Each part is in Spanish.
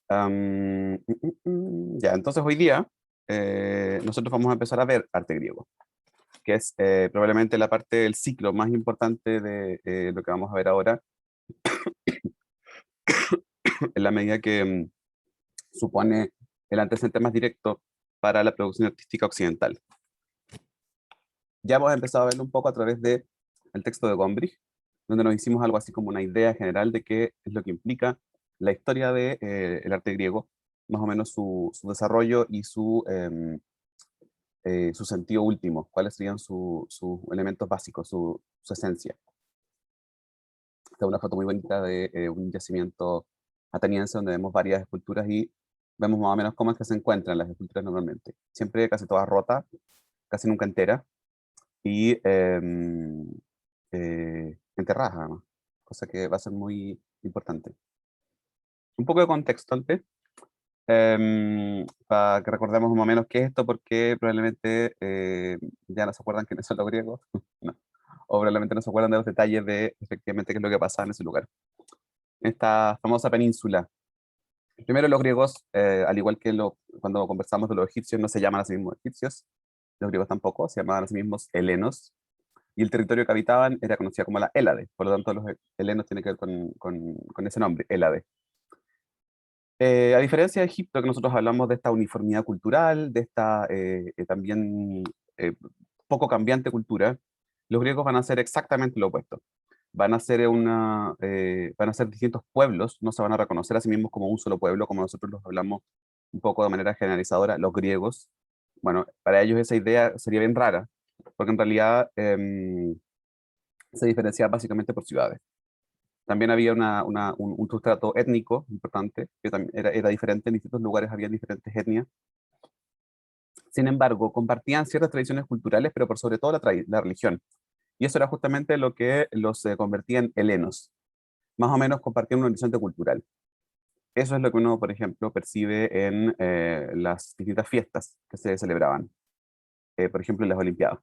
Ya, entonces hoy día nosotros vamos a empezar a ver arte griego, que es probablemente la parte del ciclo más importante de lo que vamos a ver ahora, en la medida que supone el antecedente más directo para la producción artística occidental. Ya hemos empezado a verlo un poco a través del texto de Gombrich, donde nos hicimos algo así como una idea general de qué es lo que implica la historia del el arte griego, más o menos su desarrollo y su sentido último, cuáles serían sus elementos básicos, su esencia. Esta es una foto muy bonita de un yacimiento ateniense donde vemos varias esculturas y vemos más o menos cómo es que se encuentran las esculturas normalmente. Siempre casi todas rotas, casi nunca enteras y enterradas además, cosa que va a ser muy importante. Un poco de contexto antes, para que recordemos más o menos qué es esto, porque probablemente ya no se acuerdan quiénes son los griegos, no. O probablemente no se acuerdan de los detalles de efectivamente qué es lo que pasaba en ese lugar. En esta famosa península. Primero los griegos, al igual que cuando conversamos de los egipcios, no se llaman a sí mismos egipcios, los griegos tampoco, se llamaban a sí mismos helenos, y el territorio que habitaban era conocido como la Hélade, por lo tanto los helenos tienen que ver con ese nombre, Hélade. A diferencia de Egipto, que nosotros hablamos de esta uniformidad cultural, de esta también eh, poco cambiante cultura, los griegos van a hacer exactamente lo opuesto. Van a ser distintos pueblos, no se van a reconocer a sí mismos como un solo pueblo, como nosotros los hablamos un poco de manera generalizadora, los griegos. Bueno, para ellos esa idea sería bien rara, porque en realidad se diferenciaba básicamente por ciudades. También había un sustrato étnico importante, que también era diferente, en distintos lugares había diferentes etnias. Sin embargo, compartían ciertas tradiciones culturales, pero por sobre todo la religión. Y eso era justamente lo que los convertía en helenos. Más o menos compartían un horizonte cultural. Eso es lo que uno, por ejemplo, percibe en las distintas fiestas que se celebraban. Por ejemplo, en las Olimpiadas.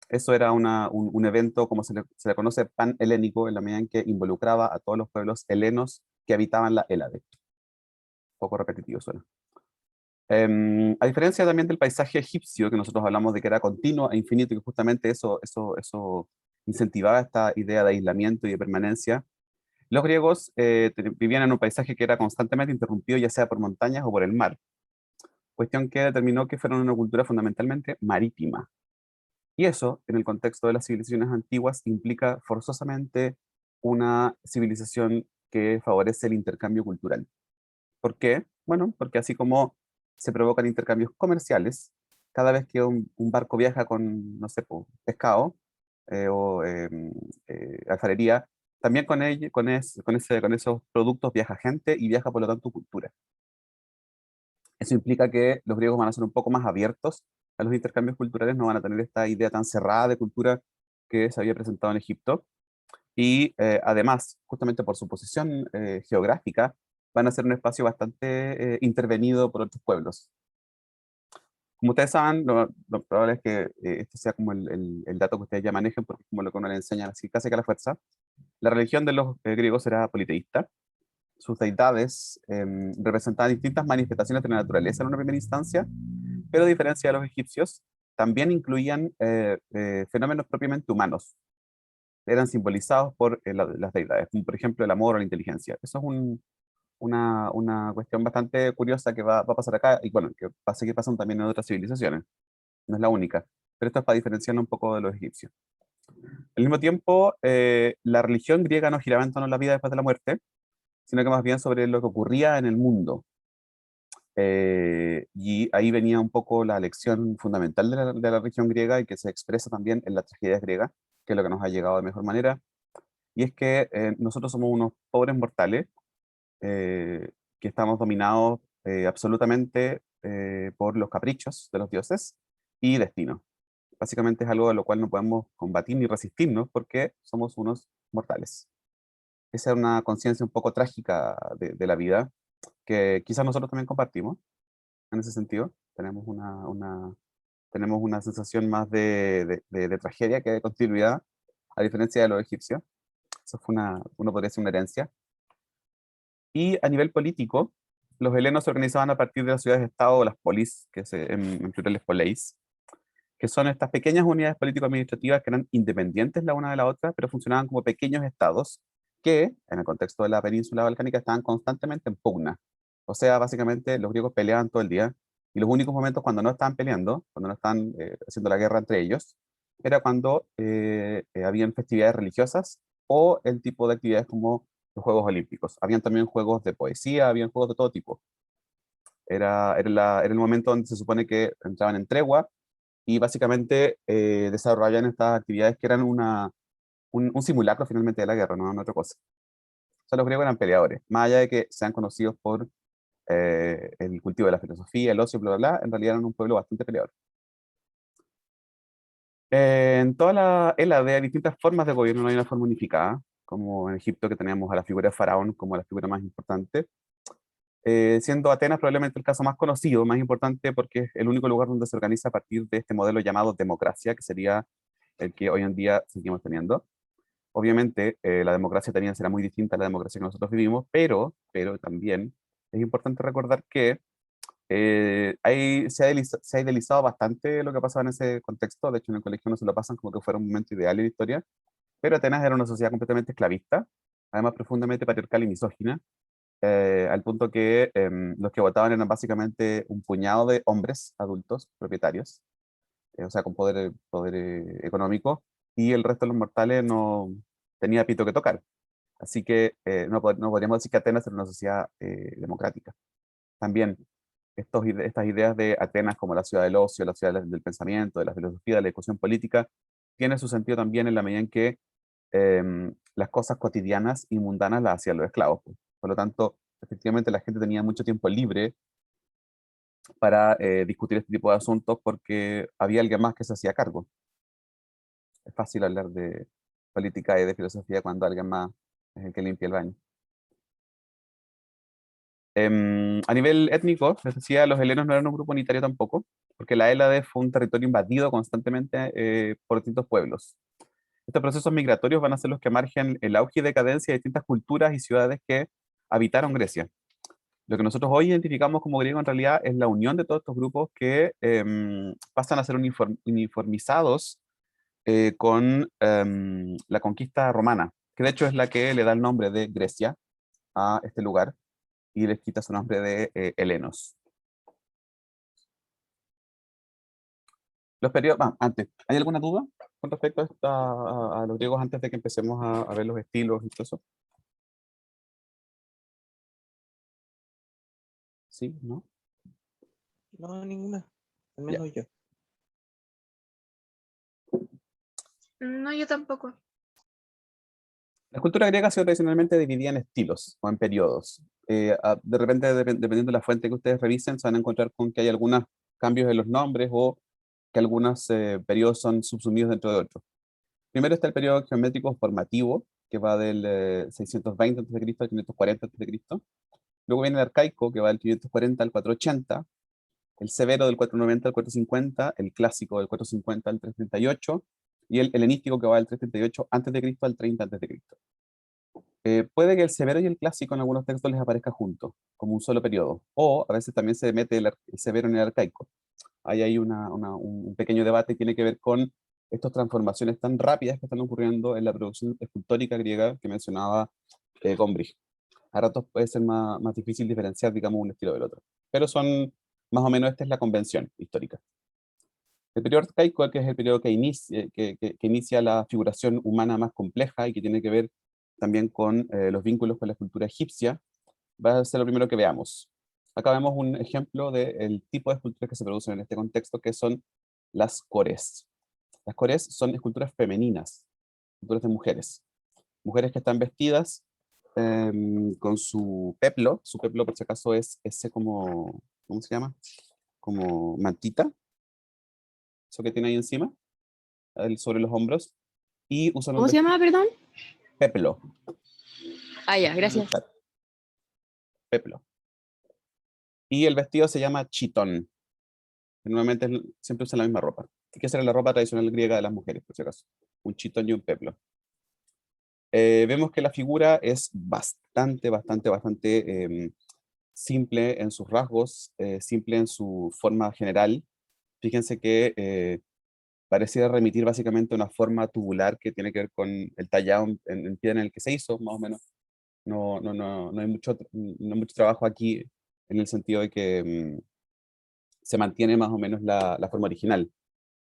Eso era un evento, como se le conoce, pan-helénico, en la medida en que involucraba a todos los pueblos helenos que habitaban la Hélade. Un poco repetitivo suena. A diferencia también del paisaje egipcio, que nosotros hablamos de que era continuo e infinito, y que justamente eso incentivaba esta idea de aislamiento y de permanencia, los griegos vivían en un paisaje que era constantemente interrumpido, ya sea por montañas o por el mar, cuestión que determinó que fueron una cultura fundamentalmente marítima. Y eso, en el contexto de las civilizaciones antiguas, implica forzosamente una civilización que favorece el intercambio cultural. ¿Por qué? Bueno, porque así como se provocan intercambios comerciales, cada vez que un barco viaja con, no sé, pescado o alfarería, también con esos productos viaja gente y viaja por lo tanto cultura. Eso implica que los griegos van a ser un poco más abiertos a los intercambios culturales, no van a tener esta idea tan cerrada de cultura que se había presentado en Egipto. Y además, justamente por su posición geográfica, van a ser un espacio bastante intervenido por otros pueblos. Como ustedes saben, lo probable es que este sea como el dato que ustedes ya manejen, porque es como lo que uno le enseña así casi que a la fuerza. La religión de los griegos era politeísta. Sus deidades representaban distintas manifestaciones de la naturaleza en una primera instancia, pero a diferencia de los egipcios, también incluían fenómenos propiamente humanos. Eran simbolizados por las deidades, como por ejemplo el amor o la inteligencia. Eso es una cuestión bastante curiosa que va a pasar acá y bueno, que va a seguir pasando también en otras civilizaciones. No es la única, pero esto es para diferenciarlo un poco de los egipcios. Al mismo tiempo, la religión griega no giraba en torno a la vida después de la muerte, sino que más bien sobre lo que ocurría en el mundo. Y ahí venía un poco la lección fundamental de la religión griega y que se expresa también en las tragedias griegas, que es lo que nos ha llegado de mejor manera, y es que nosotros somos unos pobres mortales eh, que estamos dominados absolutamente por los caprichos de los dioses y destino. Básicamente es algo a lo cual no podemos combatir ni resistirnos porque somos unos mortales. Esa es una conciencia un poco trágica de la vida que quizás nosotros también compartimos en ese sentido. Tenemos una sensación más de tragedia que de continuidad, a diferencia de los egipcios. Eso fue uno podría decir una herencia. Y a nivel político, los helenos se organizaban a partir de las ciudades-estado o las polis, en plural es poleis, que son estas pequeñas unidades político-administrativas que eran independientes la una de la otra, pero funcionaban como pequeños estados que, en el contexto de la península balcánica, estaban constantemente en pugna. O sea, básicamente los griegos peleaban todo el día, y los únicos momentos cuando no estaban peleando, cuando no estaban haciendo la guerra entre ellos, era cuando habían festividades religiosas o el tipo de actividades como los Juegos Olímpicos. Habían también juegos de poesía, habían juegos de todo tipo. Era el momento donde se supone que entraban en tregua y básicamente desarrollaban estas actividades que eran un simulacro finalmente de la guerra, no otra cosa. O sea, los griegos eran peleadores, más allá de que sean conocidos por el cultivo de la filosofía, el ocio, bla, bla, bla, en realidad eran un pueblo bastante peleador. En toda la Hélade hay distintas formas de gobierno, no hay una forma unificada, como en Egipto que teníamos a la figura de faraón como la figura más importante, siendo Atenas probablemente el caso más conocido, más importante porque es el único lugar donde se organiza a partir de este modelo llamado democracia, que sería el que hoy en día seguimos teniendo. Obviamente, la democracia ateniense era muy distinta a la democracia que nosotros vivimos, pero también es importante recordar que se ha idealizado bastante lo que pasaba en ese contexto. De hecho, en el colegio no se lo pasan como que fuera un momento ideal en la historia, pero Atenas era una sociedad completamente esclavista, además profundamente patriarcal y misógina, al punto que los que votaban eran básicamente un puñado de hombres adultos, propietarios, o sea, con poder económico, y el resto de los mortales no tenía pito que tocar. Así que no podríamos decir que Atenas era una sociedad democrática. También estas ideas de Atenas como la ciudad del ocio, la ciudad del pensamiento, de la filosofía, de la discusión política, tienen su sentido también en la medida en que las cosas cotidianas y mundanas las hacían los esclavos, pues. Por lo tanto, efectivamente la gente tenía mucho tiempo libre para discutir este tipo de asuntos porque había alguien más que se hacía cargo. Es fácil hablar de política y de filosofía cuando alguien más es el que limpia el baño. A nivel étnico, les decía, los helenos no eran un grupo unitario tampoco, porque la Hélade fue un territorio invadido constantemente por distintos pueblos. Estos procesos migratorios van a ser los que margen el auge y decadencia de distintas culturas y ciudades que habitaron Grecia. Lo que nosotros hoy identificamos como griego en realidad es la unión de todos estos grupos que pasan a ser uniformizados con la conquista romana, que de hecho es la que le da el nombre de Grecia a este lugar y les quita su nombre de helenos. Los periodos, antes, ¿hay alguna duda con respecto a los griegos antes de que empecemos a ver los estilos y todo eso? ¿Sí? ¿No? No, ninguna. Al Ya. menos yo. No, yo tampoco. La cultura griega ha sido tradicionalmente dividida en estilos o en periodos. De repente, dependiendo de la fuente que ustedes revisen, se van a encontrar con que hay algunos cambios en los nombres o que algunos periodos son subsumidos dentro de otros. Primero está el periodo geométrico formativo, que va del 620 a.C. al 540 a.C. Luego viene el arcaico, que va del 540 al 480, el severo del 490 al 450, el clásico del 450 al 338, y el helenístico, que va del 338 a.C. al 30 a.C. Puede que el severo y el clásico en algunos textos les aparezca juntos, como un solo periodo, o a veces también se mete el severo en el arcaico. Ahí hay un pequeño debate que tiene que ver con estas transformaciones tan rápidas que están ocurriendo en la producción escultórica griega que mencionaba Gombrich. A ratos puede ser más difícil diferenciar, digamos, un estilo del otro, pero son más o menos esta es la convención histórica. El periodo arcaico, que es el periodo que inicia la figuración humana más compleja y que tiene que ver también con los vínculos con la cultura egipcia, va a ser lo primero que veamos. Acá vemos un ejemplo del tipo de esculturas que se producen en este contexto, que son las cores. Las cores son esculturas femeninas, esculturas de mujeres. Mujeres que están vestidas con su peplo por si acaso es ese como, ¿cómo se llama? Como mantita, eso que tiene ahí encima, sobre los hombros, y usan un ¿Cómo se vestido llama, perdón? peplo. Ah, ya, Lo pueden gracias. buscar, peplo. Y el vestido se llama chitón. Normalmente siempre usan la misma ropa. Que esa era la ropa tradicional griega de las mujeres, por si acaso. Un chitón y un peplo. Vemos que la figura es bastante simple en sus rasgos, simple en su forma general. Fíjense que pareciera remitir básicamente a una forma tubular que tiene que ver con el tallado en piedra en el que se hizo, más o menos. No hay no hay mucho trabajo aquí en el sentido de que se mantiene más o menos la forma original.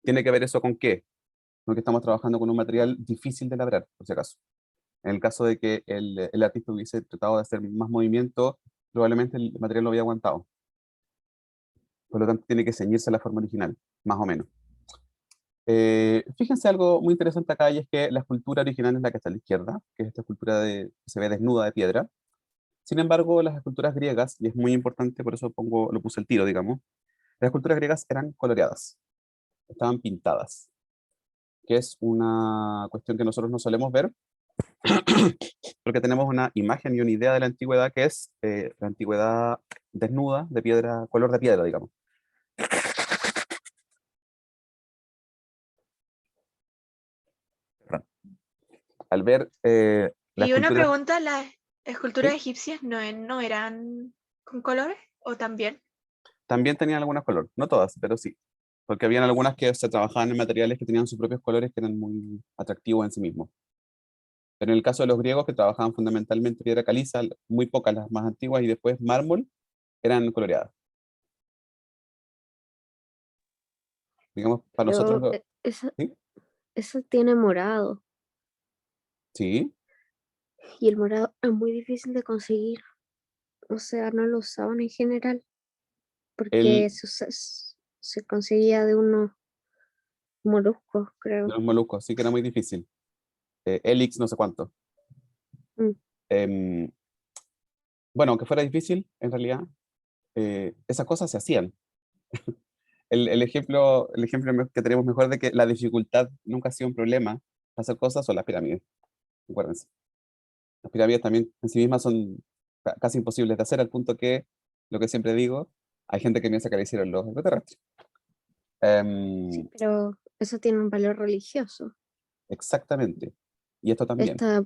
¿Tiene que ver eso con qué? Con que estamos trabajando con un material difícil de labrar, por si acaso. En el caso de que el artista hubiese tratado de hacer más movimiento, probablemente el material lo había aguantado. Por lo tanto, tiene que ceñirse a la forma original, más o menos. Fíjense algo muy interesante acá, y es que la escultura original es la que está a la izquierda, que es esta escultura que se ve desnuda de piedra. Sin embargo, las esculturas griegas, y es muy importante, por eso lo puse el tiro, digamos, las esculturas griegas eran coloreadas, estaban pintadas, que es una cuestión que nosotros no solemos ver, porque tenemos una imagen y una idea de la antigüedad que es la antigüedad desnuda, de piedra, color de piedra, digamos. Perdón. Al ver la Y una escultura, pregunta, ¿las esculturas ¿sí? egipcias no eran con colores o también? También tenían algunos colores, no todas, pero sí, porque habían algunas que se trabajaban en materiales que tenían sus propios colores que eran muy atractivos en sí mismos. Pero en el caso de los griegos, que trabajaban fundamentalmente piedra caliza, muy pocas las más antiguas, y después mármol, eran coloreadas. Digamos, para nosotros, Pero eso, ¿sí? eso tiene morado Sí, y el morado es muy difícil de conseguir. O sea, no lo usaban en general porque el, se conseguía de unos moluscos, de creo. los moluscos, sí que era muy difícil. Helix, no sé cuánto. Mm. Em, bueno, aunque fuera difícil, en realidad, esas cosas se hacían. El ejemplo que tenemos mejor de que la dificultad nunca ha sido un problema para hacer cosas son las pirámides, acuérdense. Las pirámides también en sí mismas son casi imposibles de hacer, al punto que, lo que siempre digo, hay gente que piensa que la hicieron los extraterrestres. Sí, Em, pero eso tiene un valor religioso. exactamente. Y esto también, ¿Esta,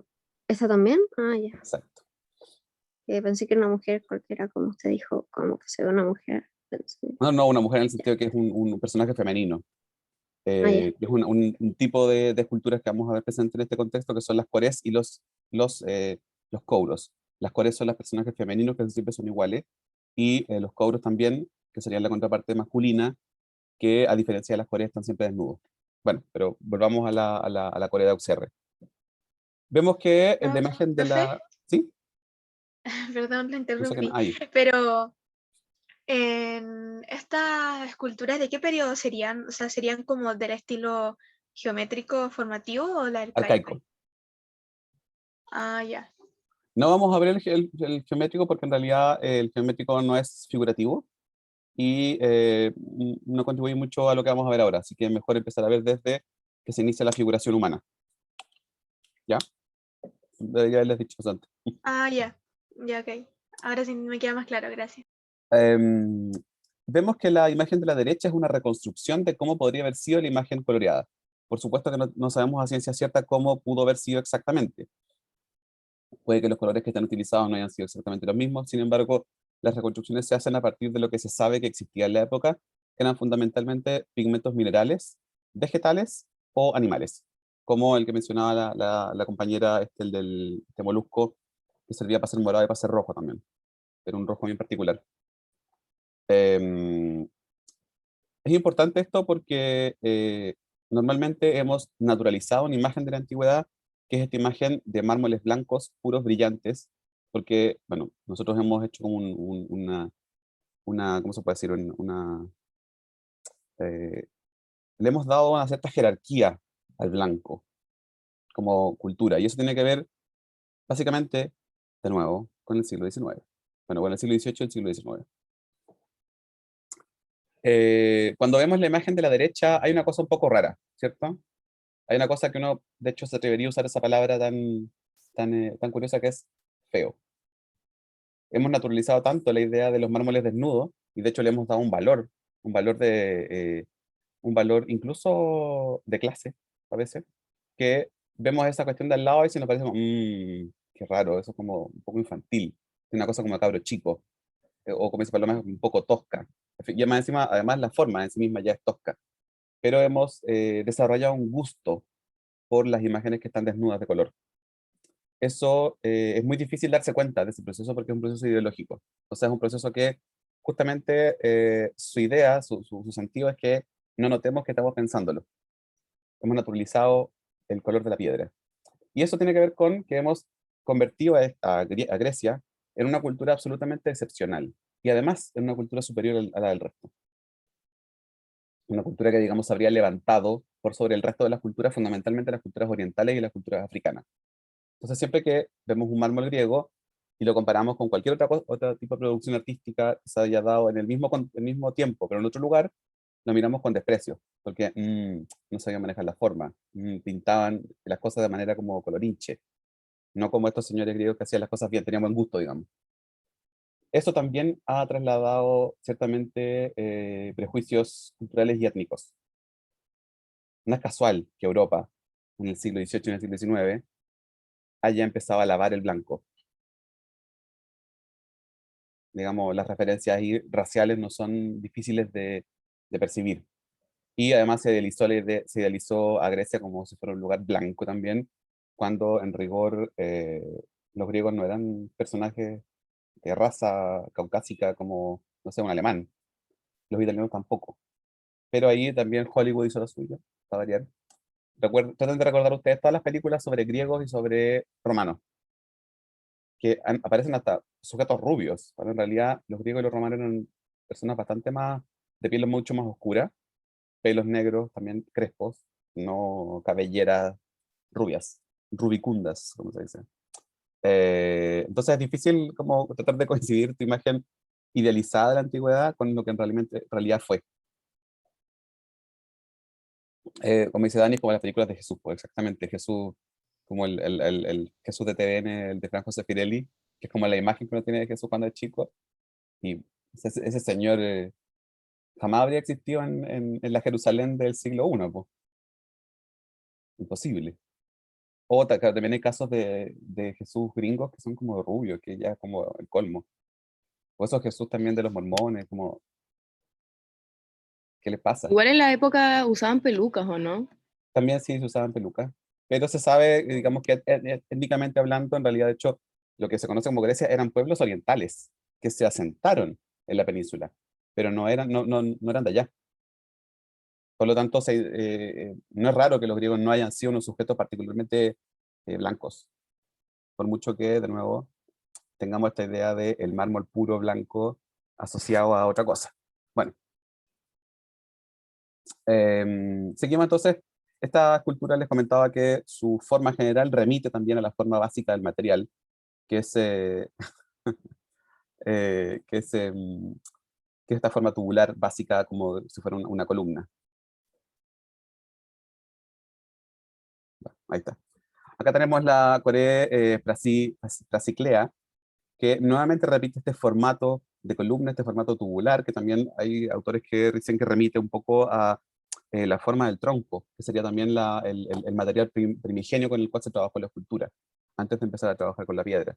esta también? Ah, ya. exacto. Pensé que era una mujer cualquiera, como usted dijo, como que se ve una mujer. Pensé. No, no, una mujer en el sentido de que es un personaje femenino. Ah, ya. Que es un tipo de esculturas que vamos a ver presente en este contexto, que son las cores y los kouros. Las cores son los personajes femeninos, que siempre son iguales, y los kouros también, que serían la contraparte masculina, que a diferencia de las cores están siempre desnudos. Bueno, pero volvamos a la Corea de Auxerre. Vemos que en la imagen de Profe, la... ¿Sí? perdón, la No sé qué... interrumpí, Ahí. pero en estas esculturas, ¿de qué periodo serían? O sea, ¿serían como del estilo geométrico formativo o la arcaico? Arcaico. Ah, ya. No vamos a ver el geométrico porque en realidad el geométrico no es figurativo y no contribuye mucho a lo que vamos a ver ahora, así que es mejor empezar a ver desde que se inicia la figuración humana. ¿Ya? Debería haberles dicho eso antes. Ah, ya. Ya, ok. Ahora sí me queda más claro, gracias. Em, Vemos que la imagen de la derecha es una reconstrucción de cómo podría haber sido la imagen coloreada. Por supuesto que no sabemos a ciencia cierta cómo pudo haber sido exactamente. Puede que los colores que están utilizados no hayan sido exactamente los mismos, sin embargo, las reconstrucciones se hacen a partir de lo que se sabe que existía en la época, que eran fundamentalmente pigmentos minerales, vegetales o animales, como el que mencionaba la compañera, el del este molusco, que servía para ser morado y para ser rojo también, era un rojo bien particular. Em, es importante esto porque normalmente hemos naturalizado una imagen de la antigüedad, que es esta imagen de mármoles blancos, puros, brillantes, porque, bueno, nosotros hemos hecho como ¿cómo se puede decir? Eh, Le hemos dado una cierta jerarquía al blanco como cultura, y eso tiene que ver, básicamente, de nuevo, con el siglo XIX. Bueno, con el siglo XVIII y el siglo XIX. Cuando vemos la imagen de la derecha, hay una cosa un poco rara, ¿cierto? Hay una cosa que uno, de hecho, se atrevería a usar esa palabra tan curiosa, que es feo. Hemos naturalizado tanto la idea de los mármoles desnudos, y de hecho le hemos dado un valor un valor incluso de clase, a veces, que vemos esa cuestión de al lado y se nos parece como, qué raro, eso es como un poco infantil, una cosa como de cabro chico, o como dice Paloma, es un poco tosca. Y más encima, además la forma en sí misma ya es tosca, pero hemos desarrollado un gusto por las imágenes que están desnudas de color. Eso es muy difícil darse cuenta de ese proceso porque es un proceso ideológico. O sea, es un proceso que justamente su idea, su sentido es que no notemos que estamos pensándolo. Hemos naturalizado el color de la piedra. Y eso tiene que ver con que hemos convertido a Grecia en una cultura absolutamente excepcional y además en una cultura superior a la del resto. Una cultura que, digamos, se habría levantado por sobre el resto de las culturas, fundamentalmente las culturas orientales y las culturas africanas. Entonces, siempre que vemos un mármol griego y lo comparamos con cualquier otro tipo de producción artística que se haya dado en el mismo tiempo, pero en otro lugar, lo miramos con desprecio, porque no sabían manejar la forma, pintaban las cosas de manera como colorinche, no como estos señores griegos que hacían las cosas bien, tenían buen gusto, digamos. Eso también ha trasladado ciertamente prejuicios culturales y étnicos. No es casual que Europa, en el siglo XVIII y en el siglo XIX, haya empezado a lavar el blanco. Digamos, las referencias ahí raciales no son difíciles de percibir. Y además se idealizó a Grecia como si fuera un lugar blanco también, cuando en rigor los griegos no eran personajes de raza caucásica como, no sé, un alemán. Los italianos tampoco. Pero ahí también Hollywood hizo lo suyo, para variar. Traten de recordar ustedes todas las películas sobre griegos y sobre romanos, que aparecen hasta sujetos rubios, pero en realidad los griegos y los romanos eran personas bastante más, de piel mucho más oscura, pelos negros, también crespos, no cabelleras rubias, rubicundas, como se dice. Entonces es difícil como tratar de coincidir tu imagen idealizada de la antigüedad con lo que en realidad fue. Como dice Dani, como las películas de Jesús, pues exactamente, Jesús, como el Jesús de TVN, el de Franco Sefirelli, que es como la imagen que uno tiene de Jesús cuando es chico, y ese señor jamás habría existido en la Jerusalén del siglo I, pues, imposible. O claro, también hay casos de Jesús gringos que son como rubios, que ya es como el colmo. O esos Jesús también de los mormones, como, ¿qué les pasa? Igual en la época usaban pelucas, ¿o no? También sí se usaban pelucas. Pero se sabe, digamos que étnicamente hablando, en realidad, de hecho, lo que se conoce como Grecia eran pueblos orientales que se asentaron en la península, pero no eran de allá. Por lo tanto, no es raro que los griegos no hayan sido unos sujetos particularmente blancos, por mucho que, de nuevo, tengamos esta idea de el mármol puro blanco asociado a otra cosa. Bueno, seguimos entonces. Esta escultura les comentaba que su forma general remite también a la forma básica del material, que es, que es, que es esta forma tubular básica como si fuera una columna. Bueno, ahí está. Acá tenemos la Corée Prasiclea, que nuevamente repite este formato de columna, este formato tubular, que también hay autores que dicen que remite un poco a la forma del tronco, que sería también el material primigenio con el cual se trabajó la escultura, antes de empezar a trabajar con la piedra.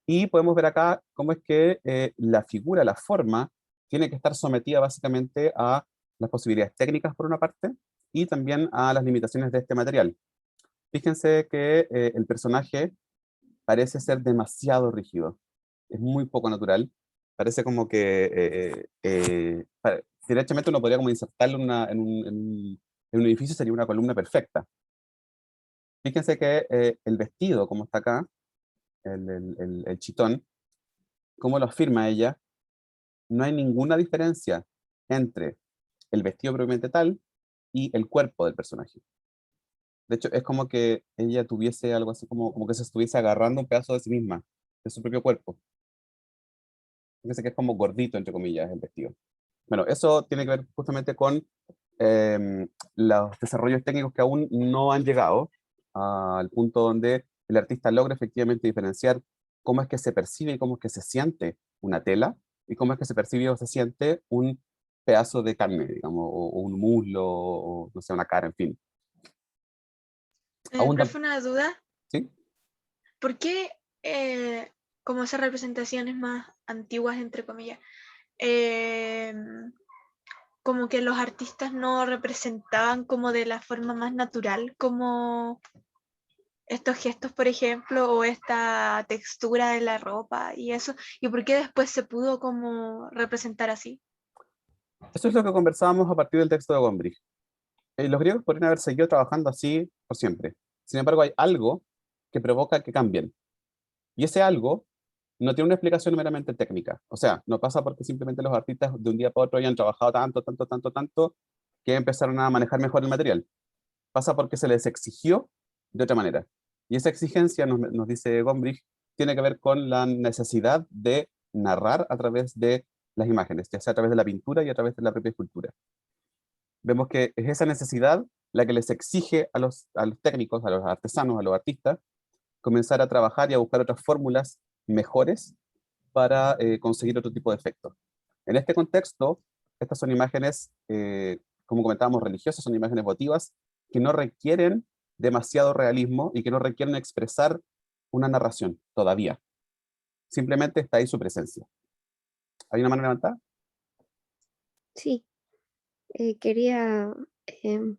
Y podemos ver acá cómo es que la figura, la forma, tiene que estar sometida básicamente a las posibilidades técnicas por una parte, y también a las limitaciones de este material. Fíjense que el personaje parece ser demasiado rígido, es muy poco natural, parece como que directamente uno podría como insertarlo en un edificio, sería una columna perfecta. Fíjense que el vestido, como está acá, el chitón, como lo afirma ella, no hay ninguna diferencia entre el vestido propiamente tal y el cuerpo del personaje. De hecho, es como que ella tuviese algo así como que se estuviese agarrando un pedazo de sí misma, de su propio cuerpo. Fíjense que es como gordito, entre comillas, el vestido. Bueno, eso tiene que ver justamente con los desarrollos técnicos que aún no han llegado al punto donde el artista logra efectivamente diferenciar cómo es que se percibe y cómo es que se siente una tela y cómo es que se percibe o se siente un pedazo de carne, digamos, o un muslo, o no sé, una cara, en fin. Aún profe, una duda. ¿sí? ¿Por qué, como esas representaciones más antiguas, entre comillas, como que los artistas no representaban como de la forma más natural, como estos gestos, por ejemplo, o esta textura de la ropa y eso? ¿Y por qué después se pudo como representar así? Eso es lo que conversábamos a partir del texto de Gombrich. Los griegos podrían haber seguido trabajando así por siempre. Sin embargo, hay algo que provoca que cambien. Y ese algo no tiene una explicación meramente técnica. O sea, no pasa porque simplemente los artistas de un día para otro hayan trabajado tanto, que empezaron a manejar mejor el material. Pasa porque se les exigió de otra manera. Y esa exigencia, nos dice Gombrich, tiene que ver con la necesidad de narrar a través de las imágenes, ya sea a través de la pintura y a través de la propia escultura. Vemos que es esa necesidad la que les exige a los técnicos, a los artesanos, a los artistas, comenzar a trabajar y a buscar otras fórmulas mejores para conseguir otro tipo de efectos. En este contexto, estas son imágenes, como comentábamos, religiosas, son imágenes votivas que no requieren demasiado realismo y que no requieren expresar una narración todavía. Simplemente está ahí su presencia. ¿Hay una mano levantada? Sí, quería, em,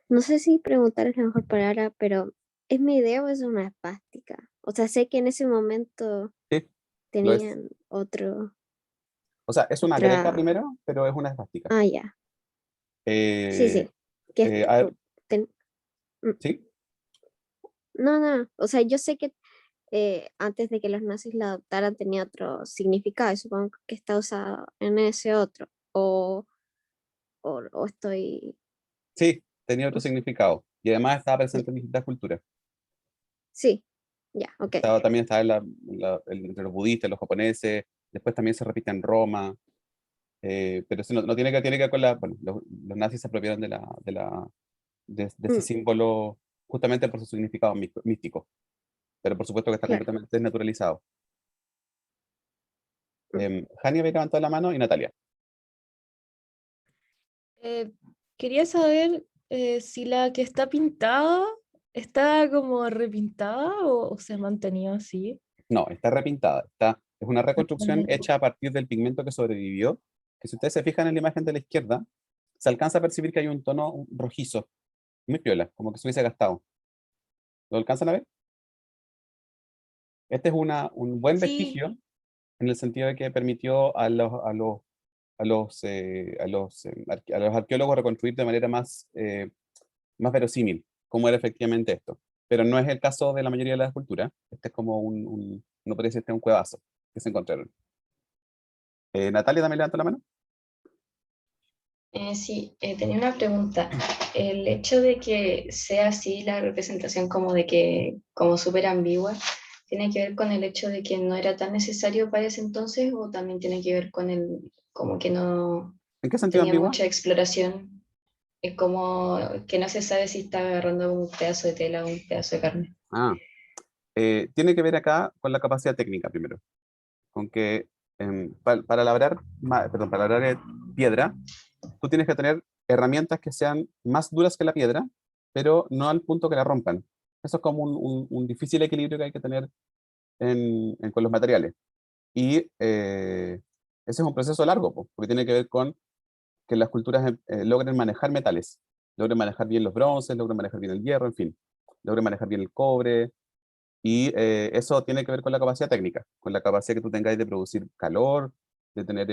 no sé si preguntar es la mejor palabra, pero ¿es mi idea o es una espástica? O sea, sé que en ese momento Sí, lo es. tenían O sea, es una greca otra, primero, pero es una esvástica. ya, sí, Eh, sí, que es, a ver, ten- mm, ¿sí? no, o sea, yo sé que antes de que los nazis la adoptaran tenía otro significado y supongo que está usado en ese otro, o estoy, Sí, tenía otro no sé. significado. Y además estaba Ya, presente en distintas culturas. sí, ya, ok, También estaba entre los budistas, los japoneses, después también se repite en Roma, pero eso no tiene que ver con bueno, los nazis se apropiaron de ese mm, símbolo justamente por su significado místico, pero por supuesto que está claro. completamente desnaturalizado. Mm. Jani había levantado la mano y Natalia. Eh, Quería saber si la que está pintada está como repintada o se ha mantenido así. No, está repintada. Es una reconstrucción hecha a partir del pigmento que sobrevivió, que si ustedes se fijan en la imagen de la izquierda, se alcanza a percibir que hay un tono rojizo, muy piola, como que se hubiese gastado. ¿Lo alcanzan a ver? Este es un buen Sí, vestigio en el sentido de que permitió a los arqueólogos reconstruir de manera más verosímil cómo era efectivamente esto. Pero no es el caso de la mayoría de las esculturas. Este es como no podría decir, este es un cuevazo que se encontraron. Natalia también levantó la mano. Sí, tenía una pregunta. El hecho de que sea así la representación como de que, como súper ambigua, ¿tiene que ver con el hecho de que no era tan necesario para ese entonces o también tiene que ver con el, como que no ¿En qué sentido tenía ambigua? mucha exploración? Es como que no se sabe si está agarrando un pedazo de tela o un pedazo de carne. Ah, tiene que ver acá con la capacidad técnica primero. Con que para labrar, perdón, para labrar piedra, tú tienes que tener herramientas que sean más duras que la piedra, pero no al punto que la rompan. Eso es como un difícil equilibrio que hay que tener con los materiales. Y ese es un proceso largo, po, porque tiene que ver con que las culturas logren manejar metales, logren manejar bien los bronces, logren manejar bien el hierro, en fin, logren manejar bien el cobre, y eso tiene que ver con la capacidad técnica, con la capacidad que tú tengáis de producir calor, de tener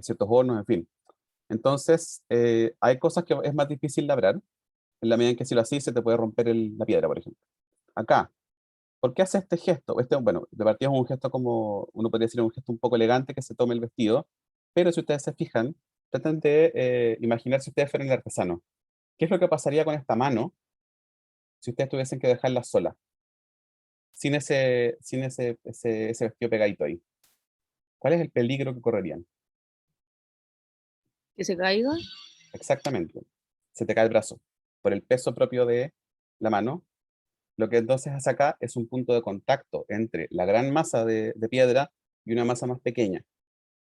ciertos hornos, en fin. Entonces, hay cosas que es más difícil labrar, en la medida en que si lo así se te puede romper la piedra, por ejemplo. Acá, ¿por qué hace este gesto? Bueno, de partida es un gesto como, uno podría decir un gesto un poco elegante que se tome el vestido, pero si ustedes se fijan, traten de imaginar si ustedes fueran el artesano. ¿Qué es lo que pasaría con esta mano si ustedes tuviesen que dejarla sola, sin ese vestido pegadito ahí? ¿Cuál es el peligro que correrían? Que se caiga. Exactamente. Se te cae el brazo por el peso propio de la mano. Lo que entonces hace acá es un punto de contacto entre la gran masa de piedra y una masa más pequeña,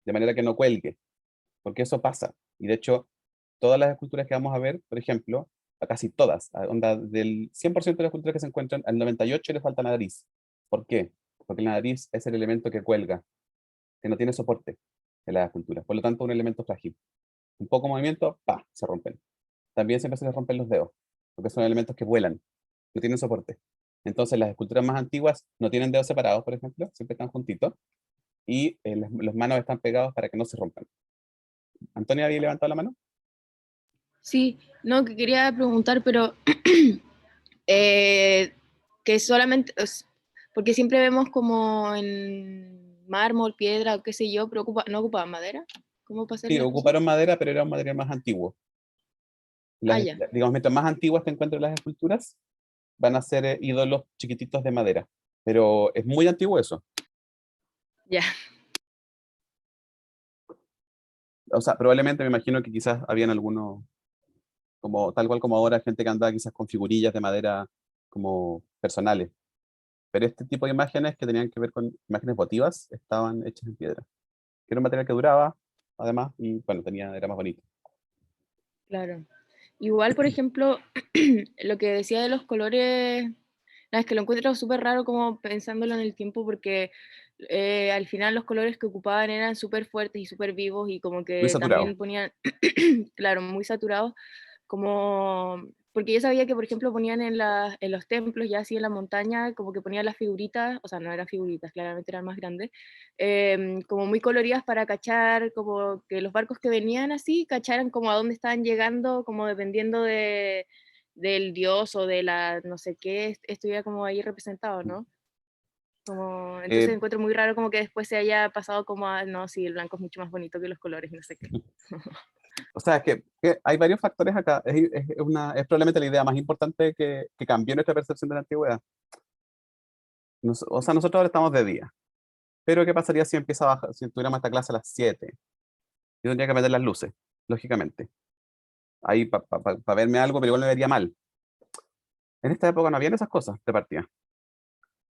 de manera que no cuelgue, porque eso pasa. Y de hecho, todas las esculturas que vamos a ver, por ejemplo, a casi todas. Onda, del 100% de las esculturas que se encuentran, al 98% le falta nariz. ¿Por qué? Porque la nariz es el elemento que cuelga, que no tiene soporte en las esculturas. Por lo tanto, un elemento frágil. Un poco de movimiento, ¡pa!, se rompen. También siempre se les rompen los dedos, porque son elementos que vuelan, no tienen soporte. Entonces, las esculturas más antiguas no tienen dedos separados, por ejemplo, siempre están juntitos, y los manos están pegados para que no se rompan. ¿Antonia había levantado la mano? Sí, no, que quería preguntar, pero que solamente, porque siempre vemos como en mármol, piedra, o qué sé yo, pero no ocupaban madera. ¿Cómo para hacer Sí, la cosa? ocuparon madera, pero era un material más antiguo. Ah, ya. Digamos, mientras más antiguas te encuentres las esculturas, van a ser ídolos chiquititos de madera. Pero es muy antiguo eso. Ya. O sea, probablemente me imagino que quizás habían algunos, como, tal cual como ahora, gente que andaba quizás con figurillas de madera como personales. Pero este tipo de imágenes que tenían que ver con imágenes votivas estaban hechas en piedra. Que era un material que duraba, además, y bueno, era más bonito. Claro. Igual, por ejemplo, lo que decía de los colores, no, es que lo encuentro súper raro como pensándolo en el tiempo porque al final los colores que ocupaban eran súper fuertes y súper vivos y como Muy que saturado. también ponían, claro, muy saturados, como, porque yo sabía que por ejemplo ponían en los templos, ya así en la montaña, como que ponían las figuritas, o sea, no eran figuritas, claramente eran más grandes, como muy coloridas para cachar, como que los barcos que venían así, cacharan como a dónde estaban llegando, como dependiendo del dios o de la no sé qué, estuviera como ahí representado, ¿no? Como, entonces Eh, encuentro muy raro como que después se haya pasado como a, no, sí, el blanco es mucho más bonito que los colores, no sé qué. o sea, es que hay varios factores acá. Es probablemente la idea más importante que cambió nuestra percepción de la antigüedad. O sea, nosotros ahora estamos de día. Pero ¿qué pasaría si empieza a bajar, si tuviéramos esta clase a las 7? Yo tendría que prender las luces, lógicamente. Ahí para verme algo, pero igual me vería mal. En esta época no habían esas cosas de partida.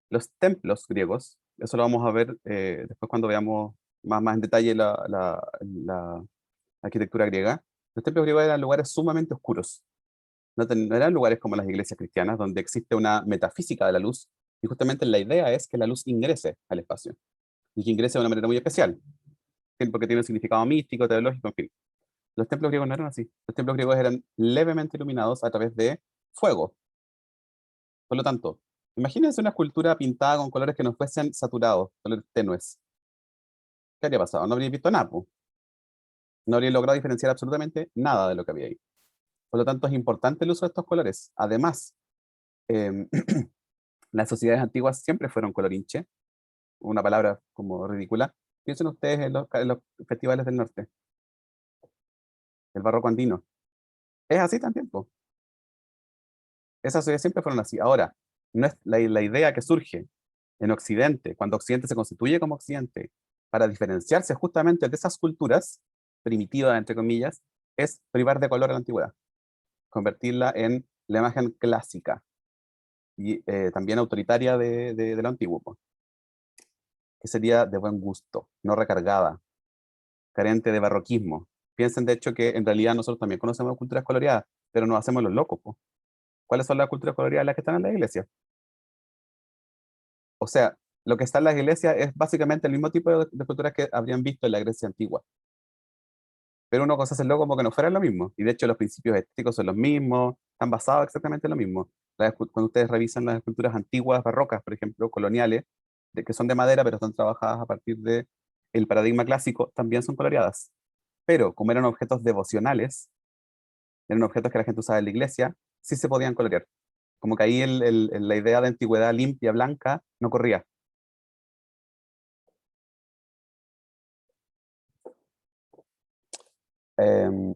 Los templos griegos, eso lo vamos a ver después cuando veamos más en detalle la arquitectura griega. Los templos griegos eran lugares sumamente oscuros. No eran lugares como las iglesias cristianas, donde existe una metafísica de la luz, y justamente la idea es que la luz ingrese al espacio, y que ingrese de una manera muy especial, porque tiene un significado místico, teológico, en fin. Los templos griegos no eran así. Los templos griegos eran levemente iluminados a través de fuego. Por lo tanto, imagínense una escultura pintada con colores que no fuesen saturados, colores tenues. ¿Qué habría pasado? No habría visto nada, po. No habría logrado diferenciar absolutamente nada de lo que había ahí. Por lo tanto, es importante el uso de estos colores. Además, em, las sociedades antiguas siempre fueron colorinche, una palabra como ridícula. Piensen ustedes en los festivales del norte, el barroco andino. Es así también, po. Esas sociedades siempre fueron así. Ahora, no es la idea que surge en Occidente, cuando Occidente se constituye como Occidente, para diferenciarse justamente de esas culturas primitivas, entre comillas, es privar de color a la antigüedad, convertirla en la imagen clásica y también autoritaria de lo antiguo, po, que sería de buen gusto, no recargada, carente de barroquismo. Piensen, de hecho, que en realidad nosotros también conocemos culturas coloreadas, pero nos hacemos los locos, po. ¿Cuáles son las culturas coloreadas las que están en la iglesia? O sea, lo que está en las iglesias es básicamente el mismo tipo de culturas que habrían visto en la Grecia antigua. Pero uno cosa hacerlo como que no fuera lo mismo. Y de hecho los principios estéticos son los mismos, están basados exactamente en lo mismo. Cuando ustedes revisan las esculturas antiguas, barrocas, por ejemplo, coloniales, que son de madera, pero están trabajadas a partir de el paradigma clásico, también son coloreadas. Pero como eran objetos devocionales, eran objetos que la gente usaba en la iglesia, sí se podían colorear. Como que ahí la idea de antigüedad limpia, blanca, no corría. Em,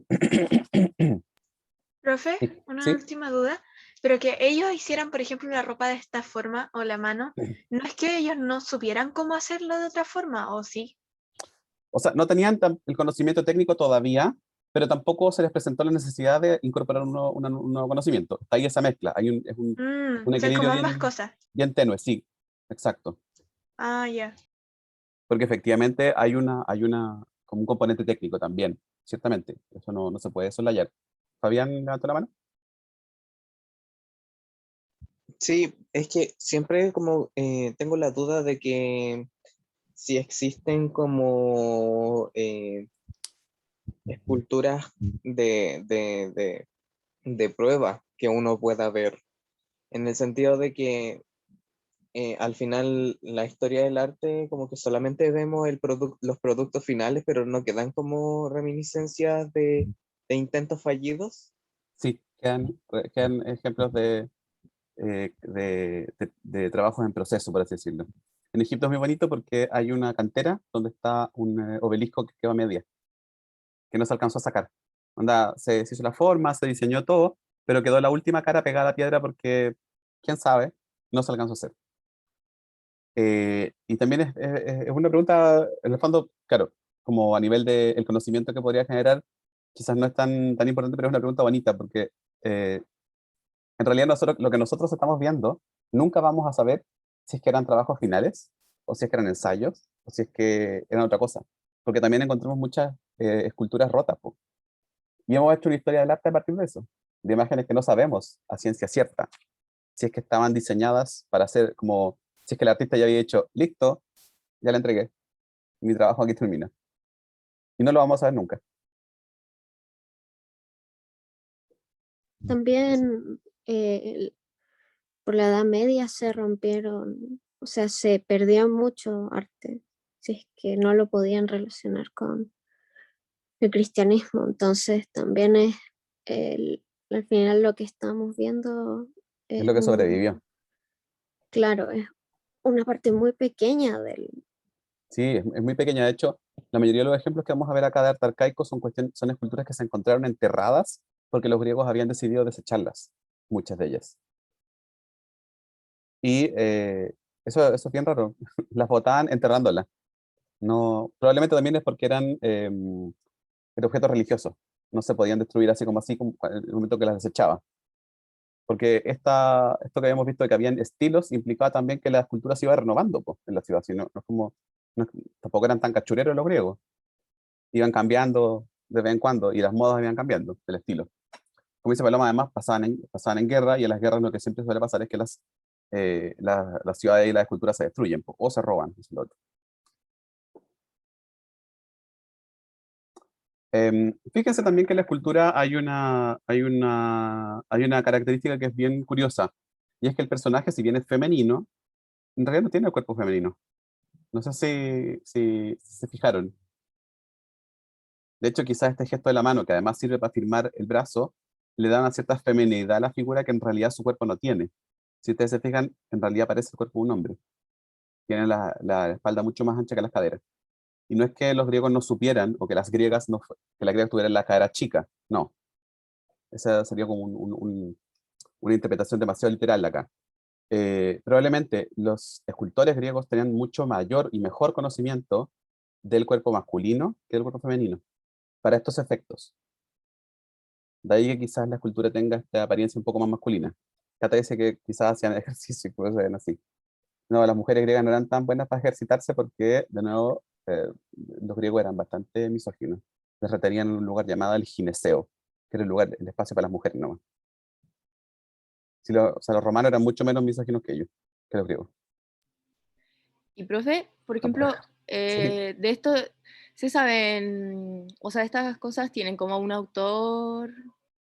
Profe, sí, una sí. última duda, pero que ellos hicieran, por ejemplo, la ropa de esta forma o la mano, no es que ellos no supieran cómo hacerlo de otra forma, ¿o sí? O sea, no tenían el conocimiento técnico todavía, pero tampoco se les presentó la necesidad de incorporar un nuevo conocimiento. Está ahí esa mezcla, es un Son equilibrio como ambas bien, cosas. bien tenue, sí, exacto. Ah, ya. Porque efectivamente como un componente técnico también, ciertamente. Eso no se puede soslayar. Fabián levantó la mano. Sí, es que siempre como tengo la duda de que si existen como esculturas de prueba que uno pueda ver, en el sentido de que al final la historia del arte como que solamente vemos los productos finales, pero no quedan como reminiscencias de intentos fallidos. Sí, quedan ejemplos de trabajos en proceso, por así decirlo. En Egipto es muy bonito porque hay una cantera donde está un obelisco que quedó a media, que no se alcanzó a sacar. Onda, se hizo la forma, se diseñó todo, pero quedó la última cara pegada a la piedra porque, quién sabe, no se alcanzó a hacer. Y también es una pregunta, en el fondo, claro, como a nivel del conocimiento que podría generar, quizás no es tan importante, pero es una pregunta bonita, porque en realidad nosotros, lo que nosotros estamos viendo, nunca vamos a saber si es que eran trabajos finales, o si es que eran ensayos, o si es que eran otra cosa, porque también encontramos muchas esculturas rotas, po. Y hemos hecho una historia del arte a partir de eso, de imágenes que no sabemos a ciencia cierta, si es que estaban diseñadas para hacer como, si es que el artista ya había dicho, listo, ya la entregué, mi trabajo aquí termina. Y no lo vamos a ver nunca. También por la Edad Media se rompieron, o sea, se perdió mucho arte, si es que no lo podían relacionar con el cristianismo. Entonces también es al final lo que estamos viendo Es es lo que sobrevivió. claro, es una parte muy pequeña del, Sí, es muy pequeña. De hecho, la mayoría de los ejemplos que vamos a ver acá de arte arcaico son esculturas que se encontraron enterradas porque los griegos habían decidido desecharlas, muchas de ellas. Y eso es bien raro. Las botaban enterrándolas. No, probablemente también es porque eran objetos religiosos. No se podían destruir así como en el momento que las desechaba. Porque esto que habíamos visto de que habían estilos implicaba también que la escultura se iba renovando po, en la ciudad. Si no, no es como, no- tampoco eran tan cachureros los griegos. Iban cambiando de vez en cuando y las modas iban cambiando, el estilo. Como dice Paloma, además pasaban en guerra y en las guerras lo que siempre suele pasar es que las ciudades y las esculturas se destruyen po, o se roban. Eso es lo otro. Fíjense también que en la escultura hay una característica que es bien curiosa, y es que el personaje, si bien es femenino, en realidad no tiene el cuerpo femenino. No sé si se fijaron. De hecho, quizás este gesto de la mano, que además sirve para firmar el brazo, le da una cierta feminidad a la figura que en realidad su cuerpo no tiene. Si ustedes se fijan, en realidad parece el cuerpo de un hombre. Tiene la espalda mucho más ancha que las caderas. Y no es que los griegos no supieran, o que las griegas no, que la griega tuviera la cadera chica. No. Esa sería como una interpretación demasiado literal acá. Probablemente los escultores griegos tenían mucho mayor y mejor conocimiento del cuerpo masculino que del cuerpo femenino para estos efectos. De ahí que quizás la escultura tenga esta apariencia un poco más masculina. Cata dice que quizás hacían ejercicio y por eso ven así. No, las mujeres griegas no eran tan buenas para ejercitarse porque, de nuevo, los griegos eran bastante misóginos. Les retenían en un lugar llamado el gineceo, que era el espacio para las mujeres nomás. Si o sea, los romanos eran mucho menos misóginos que ellos, que los griegos. Y profe, por Ah, ejemplo, sí. de esto se saben, o sea, estas cosas tienen como un autor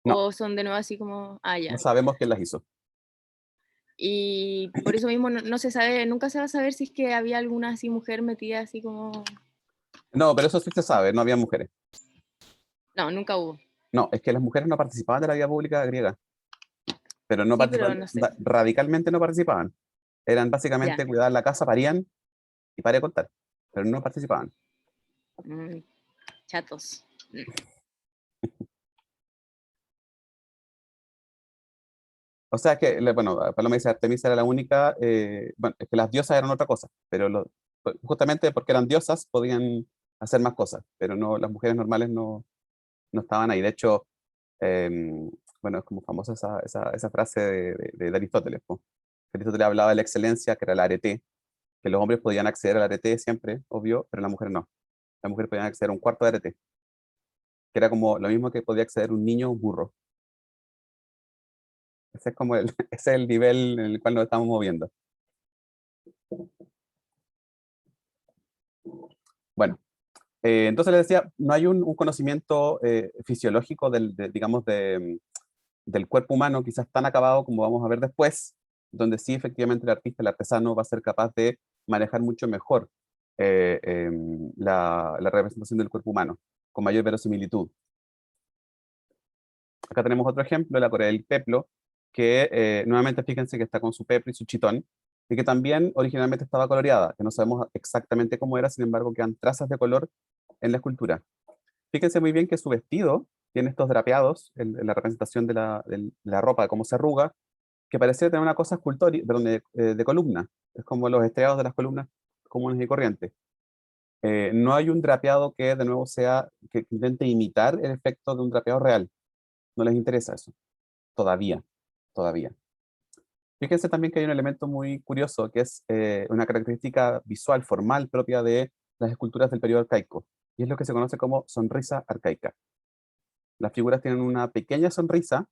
No, o son de nuevo así como, ah, no ya. sabemos quién las hizo. Y por eso mismo no se sabe, nunca se va a saber si es que había alguna así mujer metida así como, No, pero eso sí se sabe, no había mujeres. no, nunca hubo. No, es que las mujeres no participaban de la vida pública griega, pero no Sí, pero participaban, no sé. radicalmente no participaban. Eran Ya. básicamente cuidar la casa, parían y para de contar, pero no participaban. Mm, chatos. O sea que, bueno, Paloma dice Artemisa era la única, bueno, es que las diosas eran otra cosa, pero justamente porque eran diosas podían hacer más cosas, pero no, las mujeres normales no estaban ahí. De hecho, bueno, es como famosa esa frase de Aristóteles, po. Aristóteles hablaba de la excelencia, que era el arete, que los hombres podían acceder al arete siempre, obvio, pero las mujeres no. Las mujeres podían acceder a un cuarto de arete, que era como lo mismo que podía acceder un niño a un burro. Ese es como ese es el nivel en el cual nos estamos moviendo. Bueno, entonces les decía, no hay un conocimiento fisiológico digamos, del cuerpo humano quizás tan acabado como vamos a ver después, donde sí efectivamente el artista, el artesano va a ser capaz de manejar mucho mejor la representación del cuerpo humano, con mayor verosimilitud. Acá tenemos otro ejemplo, la Corea del Peplo, que nuevamente fíjense que está con su peplo y su chitón, y que también originalmente estaba coloreada, que no sabemos exactamente cómo era, sin embargo quedan trazas de color en la escultura. Fíjense muy bien que su vestido tiene estos drapeados en la representación de la ropa, de cómo se arruga, que parece tener una cosa escultórica, perdón, de columna. Es como los estriados de las columnas comunes y corrientes. No hay un drapeado que de nuevo que intente imitar el efecto de un drapeado real. No les interesa eso. Todavía. Todavía. Fíjense también que hay un elemento muy curioso, que es una característica visual, formal, propia de las esculturas del periodo arcaico, y es lo que se conoce como sonrisa arcaica. Las figuras tienen una pequeña sonrisa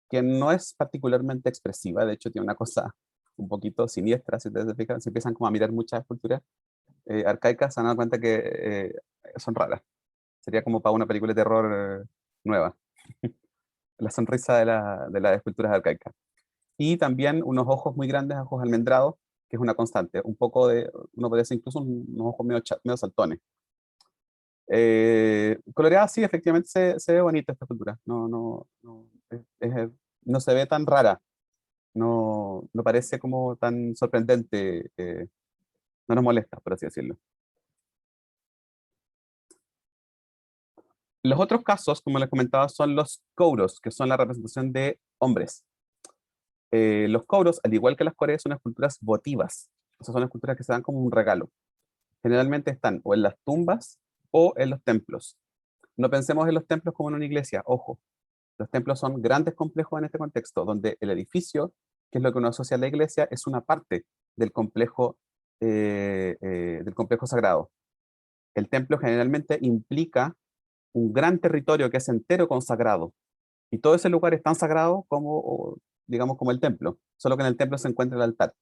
que no es particularmente expresiva, de hecho tiene una cosa un poquito siniestra, si ustedes se fijan, si empiezan como a mirar muchas esculturas arcaicas, se van a dar cuenta que son raras. Sería como para una película de terror nueva. La sonrisa de las esculturas arcaicas. Y también unos ojos muy grandes, ojos almendrados, que es una constante. Un poco uno puede decir incluso unos ojos medio saltones. Coloreada, sí, efectivamente se ve bonita esta escultura. No se ve tan rara. No parece como tan sorprendente. No nos molesta, por así decirlo. Los otros casos, como les comentaba, son los kouros, que son la representación de hombres. Los kouros, al igual que las coreas, son esculturas votivas. O sea, son esculturas que se dan como un regalo. Generalmente están o en las tumbas o en los templos. No pensemos en los templos como en una iglesia, ojo. Los templos son grandes complejos en este contexto, donde el edificio, que es lo que uno asocia a la iglesia, es una parte del complejo sagrado. El templo generalmente implica un gran territorio que es entero consagrado. Y todo ese lugar es tan sagrado como, digamos, como el templo, solo que en el templo se encuentra el altar.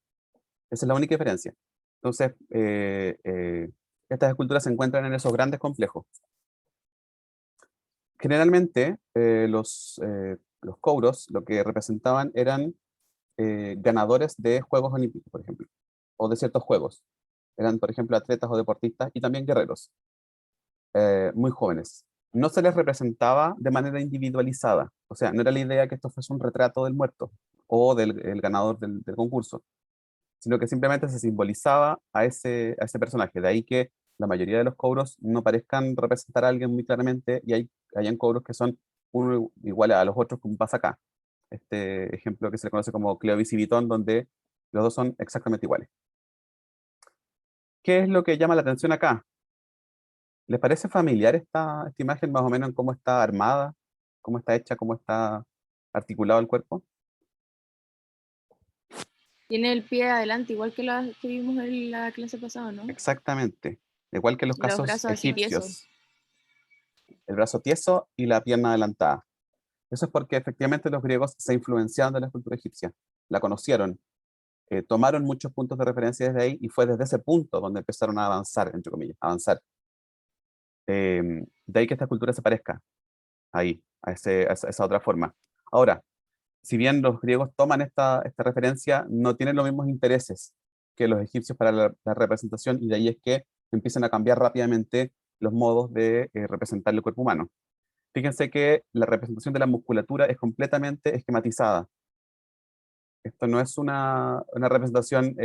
Esa es la única diferencia. Entonces, estas esculturas se encuentran en esos grandes complejos. Generalmente, los kouros lo que representaban eran ganadores de Juegos Olímpicos, por ejemplo, o de ciertos juegos. Eran, por ejemplo, atletas o deportistas y también guerreros, muy jóvenes. No se les representaba de manera individualizada, o sea, no era la idea que esto fuese un retrato del muerto o del el ganador del concurso, sino que simplemente se simbolizaba a ese personaje. De ahí que la mayoría de los cobros no parezcan representar a alguien muy claramente y hayan cobros que son uno igual a los otros, como pasa acá. Este ejemplo que se le conoce como Cleovis y Vitón, donde los dos son exactamente iguales. ¿Qué es lo que llama la atención acá? ¿Les parece familiar esta imagen más o menos en cómo está armada, cómo está hecha, cómo está articulado el cuerpo? Tiene el pie adelante, igual que la que vimos en la clase pasada, ¿no? Exactamente. Igual que en los Y los casos brazos así tiesos. egipcios. El brazo tieso y la pierna adelantada. Eso es porque efectivamente los griegos se influenciaron de la cultura egipcia, la conocieron, tomaron muchos puntos de referencia desde ahí y fue desde ese punto donde empezaron a avanzar, entre comillas, avanzar. De ahí que esta cultura se parezca ahí, esa otra forma. Ahora, si bien los griegos toman esta referencia, no tienen los mismos intereses que los egipcios para la representación y de ahí es que empiezan a cambiar rápidamente los modos de representar el cuerpo humano. Fíjense que la representación de la musculatura es completamente esquematizada. Esto no es una representación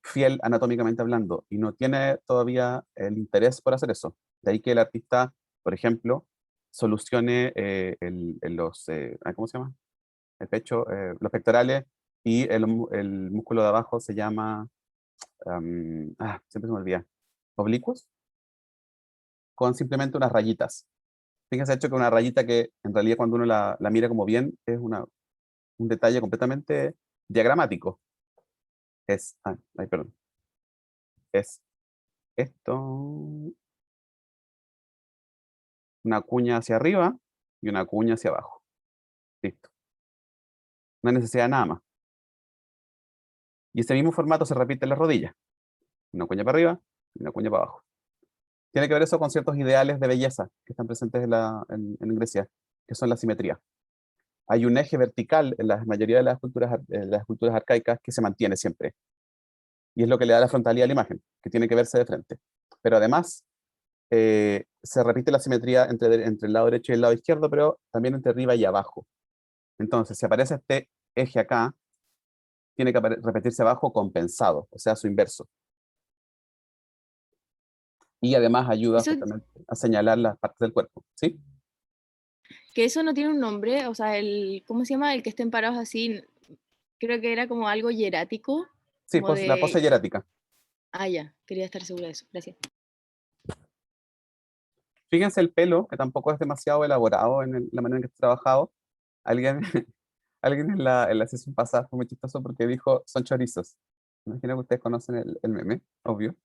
fiel anatómicamente hablando y no tiene todavía el interés por hacer eso. De ahí que el artista, por ejemplo, solucione ¿cómo se llama? El pecho, los pectorales y el músculo de abajo se llama, siempre se me olvida, oblicuos, con simplemente unas rayitas. Fíjense, hecho que una rayita que en realidad cuando uno la mira como bien es un detalle completamente diagramático. Perdón. Es esto, una cuña hacia arriba y una cuña hacia abajo. Listo. no hay necesidad de nada más. Y ese mismo formato se repite en las rodillas. Una cuña para arriba y una cuña para abajo. Tiene que ver eso con ciertos ideales de belleza que están presentes en Grecia, que son la simetría. Hay un eje vertical en la mayoría de las esculturas arcaicas que se mantiene siempre. Y es lo que le da la frontalidad a la imagen, que tiene que verse de frente. Pero además, se repite la simetría entre el lado derecho y el lado izquierdo, pero también entre arriba y abajo. Entonces, si aparece este eje acá, tiene que repetirse abajo compensado, o sea, su inverso. Y además ayuda Eso, justamente a señalar las partes del cuerpo, ¿sí? que eso no tiene un nombre, o sea, ¿cómo se llama? El que estén parados así, creo que era como algo hierático, Sí, como pues la pose de... hierática. Ah, ya, quería estar segura de eso, gracias. Fíjense el pelo, que tampoco es demasiado elaborado en la manera en que está trabajado. Alguien, alguien en la sesión pasada fue muy chistoso porque dijo, son chorizos. Me imagino que ustedes conocen el meme, obvio.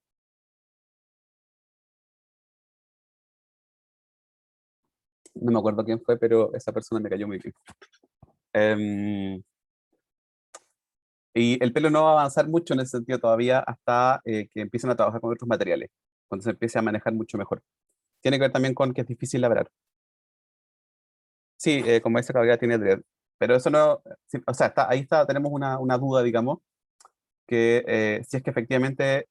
No me acuerdo quién fue, pero esa persona me cayó muy bien. Y el pelo no va a avanzar mucho en ese sentido todavía hasta que empiecen a trabajar con otros materiales, cuando se empiece a manejar mucho mejor. Tiene que ver también con que es difícil labrar. Sí, como dice Gabriela, tiene dread. Pero eso no, sí, o sea, ahí está, tenemos una duda, digamos, que si es que efectivamente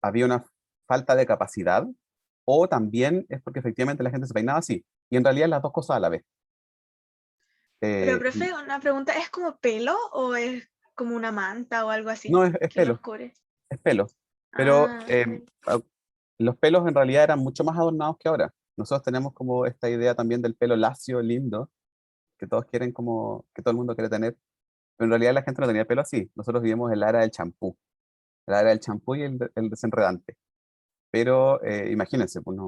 había una falta de capacidad o también es porque efectivamente la gente se peinaba así. Y en realidad las dos cosas a la vez. Pero, Eh, profe, una pregunta, ¿es como pelo o es como una manta o algo así no, es que los pelo, cubre? es pelo. Pero Ah, los pelos en realidad eran mucho más adornados que ahora. Nosotros tenemos como esta idea también del pelo lacio, lindo, que todos quieren como, que todo el mundo quiere tener. Pero en realidad la gente no tenía pelo así. Nosotros vivimos en la era del champú. La era del champú y el desenredante. Pero imagínense, pues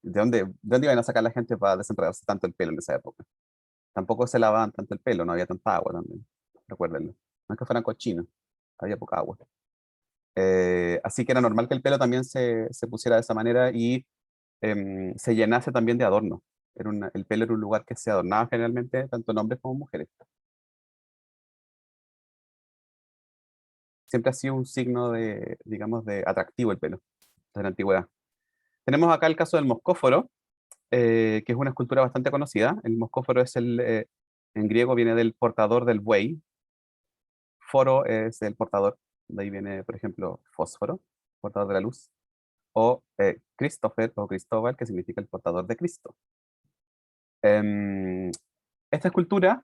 ¿de dónde iban a sacar la gente para desenredarse tanto el pelo en esa época? Tampoco se lavaban tanto el pelo, no había tanta agua también. Recuérdenlo. No es que fueran cochinos, había poca agua. Así que era normal que el pelo también se pusiera de esa manera y se llenase también de adorno. El pelo era un lugar que se adornaba generalmente tanto en hombres como en mujeres. Siempre ha sido un signo de, digamos, de atractivo el pelo desde la antigüedad. Tenemos acá el caso del moscóforo, que es una escultura bastante conocida. El moscóforo en griego viene del portador del buey. Foro es el portador. De ahí viene, por ejemplo, fósforo, portador de la luz. O Christopher o Cristóbal, que significa el portador de Cristo. Em, Esta escultura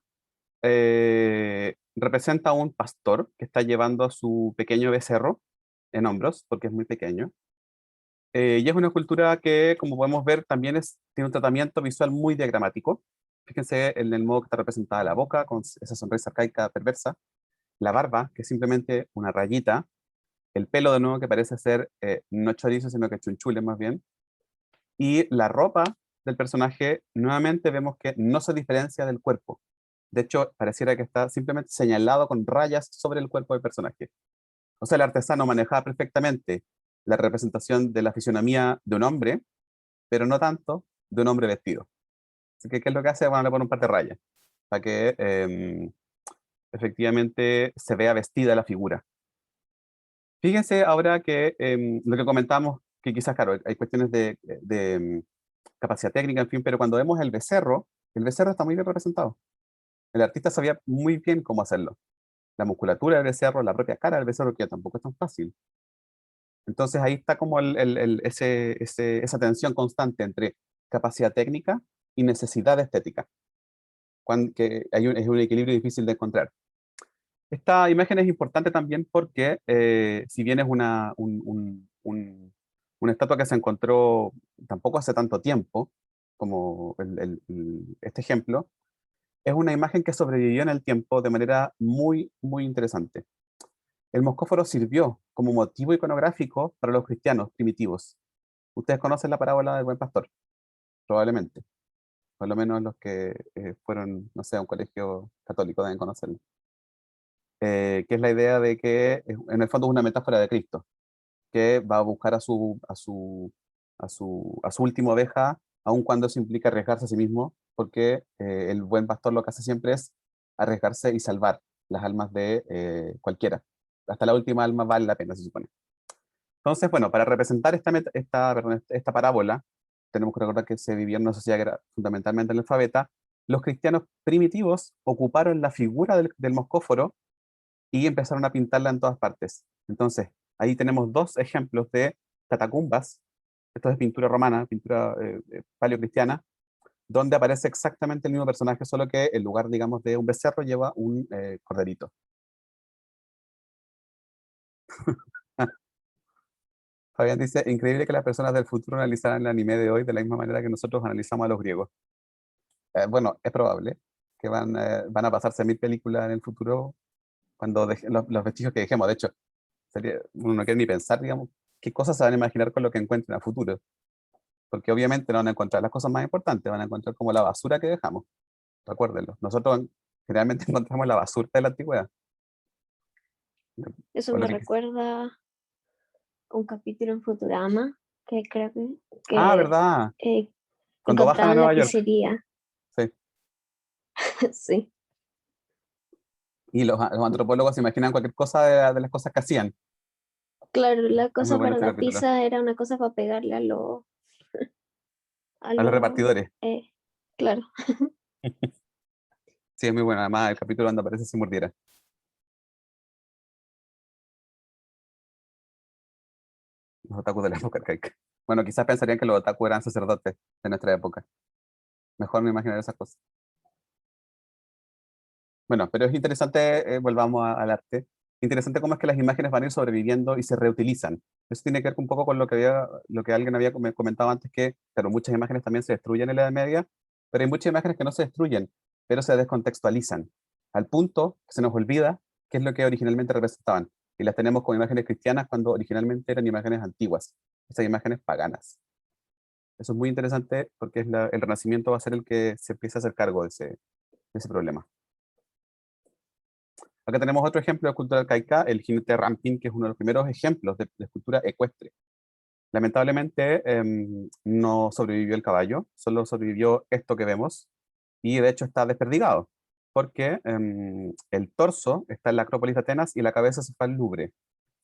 representa a un pastor que está llevando a su pequeño becerro en hombros, porque es muy pequeño. Y es una escultura que, como podemos ver, también tiene un tratamiento visual muy diagramático. Fíjense en el modo que está representada la boca, con esa sonrisa arcaica perversa, la barba, que es simplemente una rayita, el pelo de nuevo, que parece ser no chorizo, sino que chunchule más bien, y la ropa del personaje, nuevamente vemos que no se diferencia del cuerpo. De hecho, pareciera que está simplemente señalado con rayas sobre el cuerpo del personaje. O sea, el artesano manejaba perfectamente la representación de la fisionomía de un hombre, pero no tanto de un hombre vestido. Así que, ¿qué es lo que hace? Bueno, le pone un par de rayas para que efectivamente se vea vestida la figura. Fíjense ahora que lo que comentamos, que quizás, claro, hay cuestiones de capacidad técnica, en fin, pero cuando vemos el becerro está muy bien representado. El artista sabía muy bien cómo hacerlo. La musculatura del becerro, la propia cara del becerro, que tampoco es tan fácil. Entonces ahí está como esa tensión constante entre capacidad técnica y necesidad estética, que es un equilibrio difícil de encontrar. Esta imagen es importante también porque si bien es una estatua que se encontró tampoco hace tanto tiempo, como este ejemplo, es una imagen que sobrevivió en el tiempo de manera muy, muy interesante. El moscóforo sirvió como motivo iconográfico para los cristianos primitivos. Ustedes conocen la parábola del buen pastor, probablemente. Por lo menos los que fueron, no sé, a un colegio católico deben conocerlo. Que es la idea de que en el fondo es una metáfora de Cristo, que va a buscar a su última oveja, aun cuando eso implica arriesgarse a sí mismo, porque el buen pastor lo que hace siempre es arriesgarse y salvar las almas de cualquiera. Hasta la última alma vale la pena, se supone. Entonces, bueno, para representar esta parábola, tenemos que recordar que se vivía en una sociedad que era fundamentalmente analfabeta. Los cristianos primitivos ocuparon la figura del moscóforo y empezaron a pintarla en todas partes. Entonces, ahí tenemos dos ejemplos de catacumbas. Esto es pintura romana, pintura paleocristiana, donde aparece exactamente el mismo personaje, solo que en lugar, digamos, de un becerro, lleva un corderito. Fabián dice, increíble que las personas del futuro analizaran el anime de hoy de la misma manera que nosotros analizamos a los griegos. Bueno, es probable que van a pasarse 1000 películas en el futuro cuando los vestigios que dejemos. De hecho, uno no quiere ni pensar, digamos, qué cosas se van a imaginar con lo que encuentren a futuro. Porque obviamente no van a encontrar las cosas más importantes, van a encontrar como la basura que dejamos. Recuérdenlo. Nosotros generalmente encontramos la basura de la antigüedad. Eso Por lo me que- recuerda a un capítulo en Futurama que creo Ah, que ¿verdad? Cuando bajan a encontraban la Nueva York. pizzería. Sí. Sí, Y los antropólogos se imaginan cualquier cosa de las cosas que hacían. claro, la Es muy cosa bueno para este la capítulo. pizza era una cosa para pegarle a A los repartidores. claro. Sí, es muy bueno. Además, el capítulo donde aparece si mordiera. Los otakus de la época arcaica. Bueno, quizás pensarían que los otakus eran sacerdotes de nuestra época. Mejor me imaginar esas cosas. Bueno, pero es interesante, volvamos al arte. Interesante cómo es que las imágenes van a ir sobreviviendo y se reutilizan. Eso tiene que ver un poco con lo que alguien había comentado antes, que, claro, muchas imágenes también se destruyen en la Edad Media, pero hay muchas imágenes que no se destruyen, pero se descontextualizan, al punto que se nos olvida qué es lo que originalmente representaban. Y las tenemos como imágenes cristianas cuando originalmente eran imágenes antiguas, esas imágenes paganas. Eso es muy interesante porque el Renacimiento va a ser el que se empiece a hacer cargo de ese problema. Acá tenemos otro ejemplo de escultura arcaica, el jinete Rampín, que es uno de los primeros ejemplos de escultura ecuestre. Lamentablemente no sobrevivió el caballo, solo sobrevivió esto que vemos, y de hecho está desperdigado, porque el torso está en la Acrópolis de Atenas y la cabeza se fue al Louvre.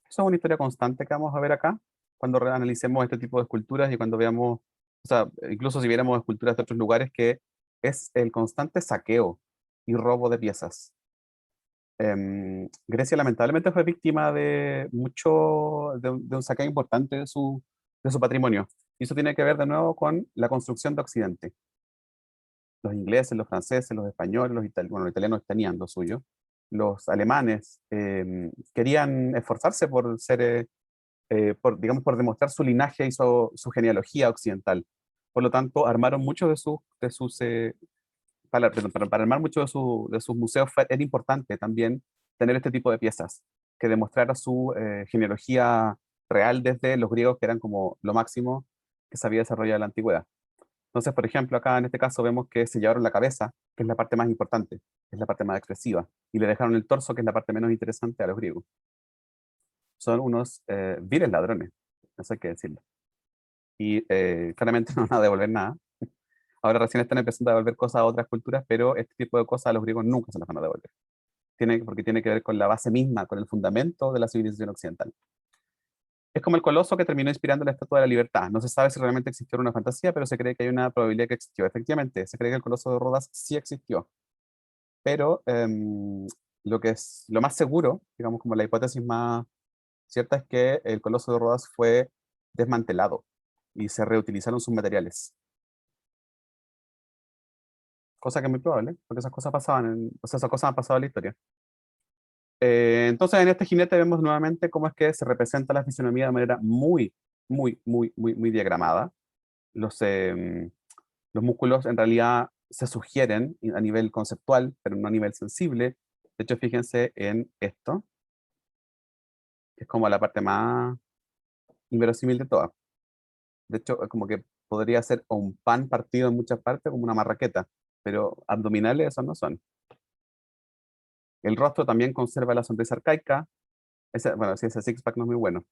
Eso es una historia constante que vamos a ver acá, cuando analicemos este tipo de esculturas y cuando veamos, o sea, incluso si viéramos esculturas de otros lugares, que es el constante saqueo y robo de piezas. Grecia lamentablemente fue víctima de de un saqueo importante de su patrimonio. Y eso tiene que ver de nuevo con la construcción de Occidente. Los ingleses, los franceses, los españoles, bueno, los italianos tenían lo suyo. Los alemanes querían esforzarse por ser, digamos, por demostrar su linaje y su genealogía occidental. Por lo tanto, armaron muchos de sus para armar muchos de sus museos era importante también tener este tipo de piezas que demostrara su genealogía real desde los griegos, que eran como lo máximo que se había desarrollado en la antigüedad. Entonces, por ejemplo, acá en este caso vemos que se llevaron la cabeza, que es la parte más importante, es la parte más expresiva, y le dejaron el torso, que es la parte menos interesante, a los griegos. Son unos viles ladrones, eso hay que decirlo. Y claramente no van a devolver nada. Ahora recién están empezando a devolver cosas a otras culturas, pero este tipo de cosas a los griegos nunca se las van a devolver. Porque tiene que ver con la base misma, con el fundamento de la civilización occidental. Es como el coloso que terminó inspirando la Estatua de la Libertad. No se sabe si realmente existió una fantasía, pero se cree que hay una probabilidad que existió. Efectivamente, se cree que el coloso de Rodas sí existió. Pero lo más seguro, digamos como la hipótesis más cierta, es que el coloso de Rodas fue desmantelado y se reutilizaron sus materiales. Cosa que es muy probable, porque esas cosas pasaban, o sea, esas cosas han pasado en la historia. Entonces, en este jinete vemos nuevamente cómo es que se representa la fisionomía de manera muy diagramada. Los músculos en realidad se sugieren a nivel conceptual, pero no a nivel sensible. De hecho, fíjense en esto, que es como la parte más inverosímil de todas. De hecho, es como que podría ser o un pan partido en muchas partes, como una marraqueta, pero abdominales esos no son. El rostro también conserva la sonrisa arcaica. Bueno, sí, ese six-pack no es muy bueno.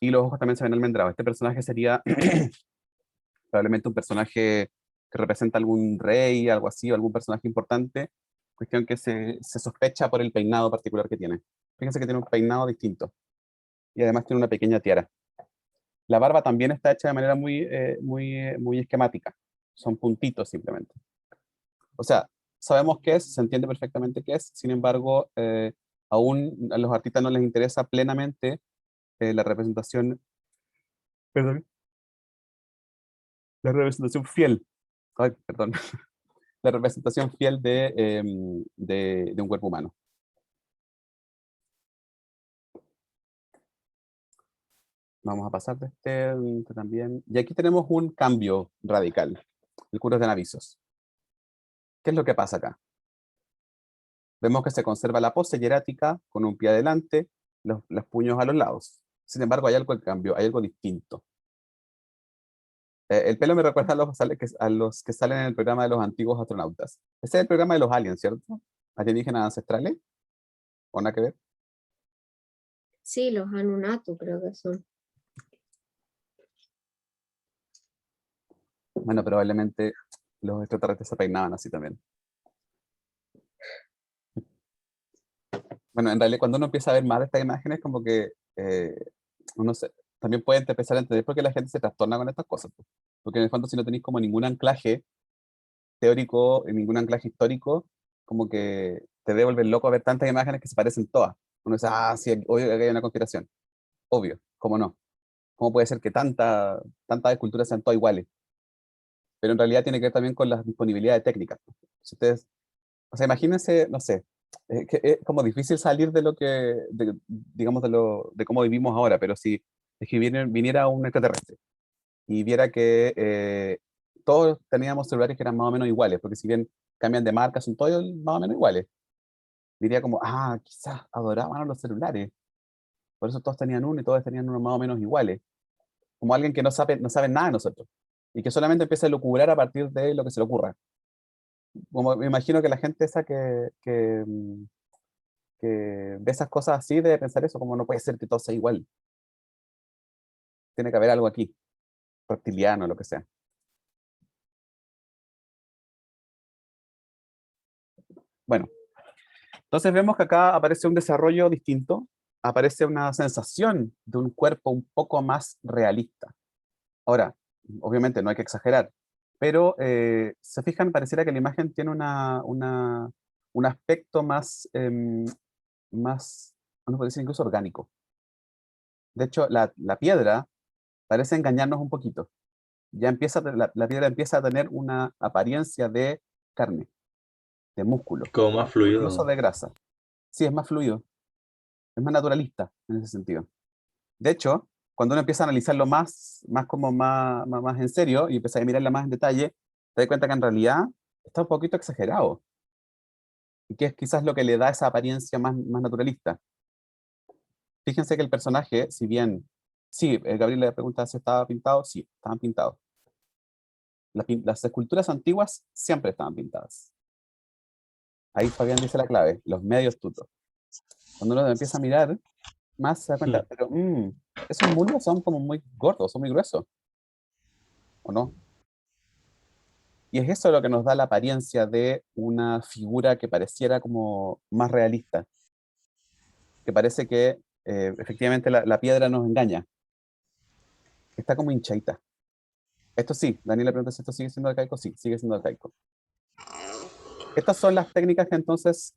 Y los ojos también se ven almendrados. Este personaje sería probablemente un personaje que representa algún rey, algo así, o algún personaje importante Cuestión que se sospecha por el peinado particular que tiene. Fíjense que tiene un peinado distinto. Y además tiene una pequeña tiara. La barba también está hecha de manera muy esquemática. Son puntitos simplemente. O sea, sabemos qué es, se entiende perfectamente qué es, sin embargo, aún a los artistas no les interesa plenamente la representación, perdón, la representación fiel, ay, perdón, la representación fiel de un cuerpo humano. Vamos a pasar de este también. Y aquí tenemos un cambio radical, el Curos de Navisos. ¿Qué es lo que pasa acá? Vemos que se conserva la pose hierática con un pie adelante, los puños a los lados. Sin embargo, hay algo de cambio, hay algo distinto. El pelo me recuerda a los que salen en el programa de los antiguos astronautas. Ese es el programa de los aliens, ¿cierto? Alienígenas ancestrales. ¿O nada que ver? Sí, los Anunnaki creo que son. Bueno, probablemente los extraterrestres se peinaban así también. Bueno, en realidad cuando uno empieza a ver más de estas imágenes, como que uno también puede empezar a entender por qué la gente se trastorna con estas cosas. Pues. Porque en el fondo si no tenéis como ningún anclaje teórico, ningún anclaje histórico, como que te debe volver loco a ver tantas imágenes que se parecen todas. Uno dice, ah, sí, obvio que hay una conspiración. Obvio, ¿cómo no? ¿Cómo puede ser que tantas esculturas sean todas iguales? Pero en realidad tiene que ver también con la disponibilidad de técnicas. Si ustedes, o sea, imagínense, no sé, que es como difícil salir de lo que, digamos, de cómo vivimos ahora, pero si es que viniera un extraterrestre y viera que todos teníamos celulares que eran más o menos iguales, porque si bien cambian de marca, son todos más o menos iguales, diría como, ah, quizás adoraban a los celulares, por eso todos tenían uno y todos tenían uno más o menos iguales, como alguien que no sabe nada de nosotros, y que solamente empieza a lucubrar a partir de lo que se le ocurra. Como me imagino que la gente esa que ve esas cosas así debe pensar eso, como no puede ser que todo sea igual. Tiene que haber algo aquí, reptiliano, lo que sea. Bueno, entonces vemos que acá aparece un desarrollo distinto, aparece una sensación de un cuerpo un poco más realista. Ahora, obviamente no hay que exagerar, pero se fijan, pareciera que la imagen tiene un aspecto más, uno puede decir incluso orgánico. De hecho, la piedra parece engañarnos un poquito. Ya la piedra empieza a tener una apariencia de carne, de músculo, Como más incluso fluido. de grasa. Sí, es más fluido, es más naturalista en ese sentido. De hecho, cuando uno empieza a analizarlo más en serio y empieza a mirarla más en detalle, te das cuenta que en realidad está un poquito exagerado. Y que es quizás lo que le da esa apariencia más naturalista. Fíjense que el personaje, si bien, sí, Gabriel le pregunta si estaba pintado, sí, estaban pintados. Las esculturas antiguas siempre estaban pintadas. Ahí Fabián dice la clave, los medios tutos. Cuando uno empieza a mirar, más se da cuenta, pero esos muslos son como muy gordos, son muy gruesos, ¿o no? Y es eso lo que nos da la apariencia de una figura que pareciera como más realista, que parece que efectivamente la piedra nos engaña, está como hinchadita. Esto sí, Daniela pregunta si esto sigue siendo arcaico, sí, sigue siendo arcaico. Estas son las técnicas que entonces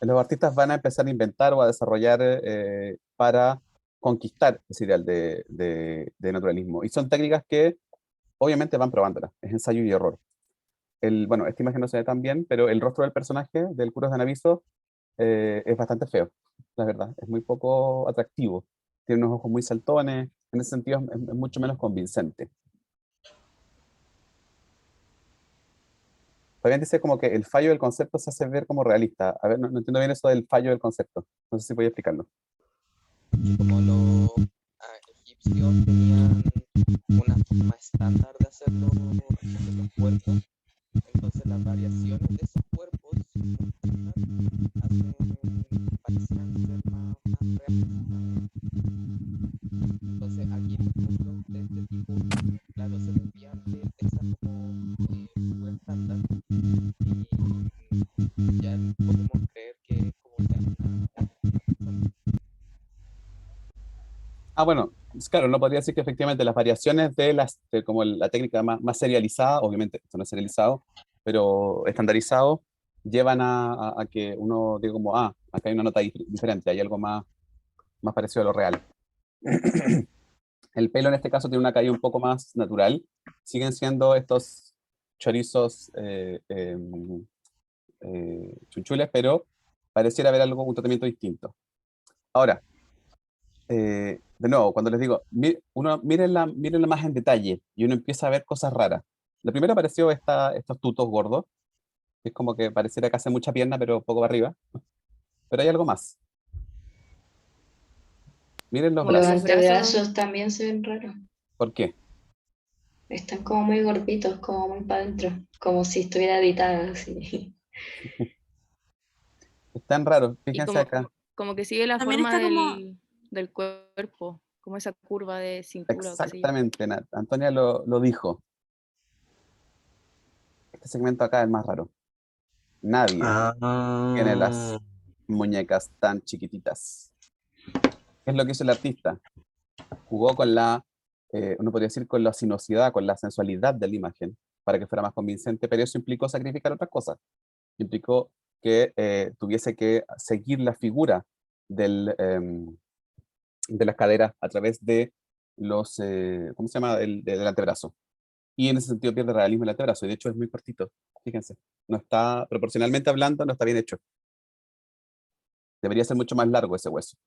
los artistas van a empezar a inventar o a desarrollar para conquistar ese ideal de naturalismo. Y son técnicas que obviamente van probándolas, es ensayo y error. Bueno, esta imagen no se ve tan bien, pero el rostro del personaje del Curos de Naviso es bastante feo, la verdad, es muy poco atractivo. Tiene unos ojos muy saltones, en ese sentido es mucho menos convincente. Fabián dice como que el fallo del concepto se hace ver como realista. A ver, no entiendo bien eso del fallo del concepto. No sé si voy a explicarlo. Como los egipcios tenían una forma estándar de hacerlo, de los cuerpos, entonces las variaciones de esos cuerpos parecían ser más reales. Entonces aquí muslos de este tipo, claro, se desvían de esa como figura estándar y Bueno, claro, no podría decir que efectivamente las variaciones de como la técnica más serializada, obviamente esto no es serializado, pero estandarizado, llevan a que uno diga como, acá hay una nota diferente, hay algo más parecido a lo real. El pelo en este caso tiene una caída un poco más natural. Siguen siendo estos chorizos chunchules, pero pareciera haber un tratamiento distinto. Ahora, de nuevo, cuando les digo, mírenla más en detalle y uno empieza a ver cosas raras. La primera apareció estos tutos gordos, que es como que pareciera que hace mucha pierna, pero poco para arriba. Pero hay algo más. Miren los Como Los que sus brazos. brazos, antebrazos también se ven raros. ¿Por qué? Están como muy gorditos, como muy para adentro, como si estuviera editada así. Están raros. y Fíjense acá. como que sigue la También forma está como, del cuerpo, como esa curva de cintura o qué sé yo. Exactamente, Antonia lo dijo. Este segmento acá es más raro. Nadie tiene Ah, las muñecas tan chiquititas. ¿Qué es lo que hizo el artista? Jugó con uno podría decir, con la sinuosidad, con la sensualidad de la imagen, para que fuera más convincente, pero eso implicó sacrificar otras cosas. Implicó que tuviese que seguir la figura de las caderas a través de ¿cómo se llama? Del antebrazo. Y en ese sentido pierde realismo el antebrazo, y de hecho es muy cortito, fíjense. No está, proporcionalmente hablando, no está bien hecho. Debería ser mucho más largo ese hueso.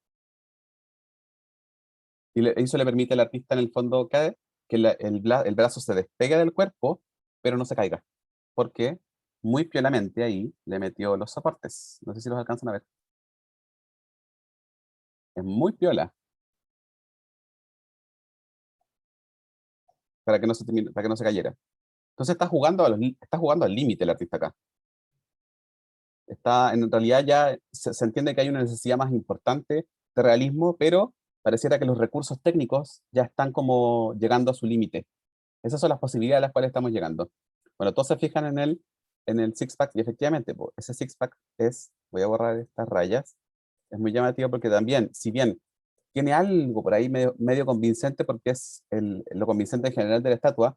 Y eso le permite al artista en el fondo que el brazo se despegue del cuerpo, pero no se caiga. Porque muy piolamente ahí le metió los soportes. No sé si los alcanzan a ver. Es muy piola. Para que no se cayera. Entonces está jugando al límite el artista acá. En realidad ya se entiende que hay una necesidad más importante de realismo, pero pareciera que los recursos técnicos ya están como llegando a su límite. Esas son las posibilidades a las cuales estamos llegando. Bueno, todos se fijan en el six-pack y efectivamente, ese six-pack voy a borrar estas rayas, es muy llamativo porque también, si bien tiene algo por ahí medio convincente porque es lo convincente en general de la estatua,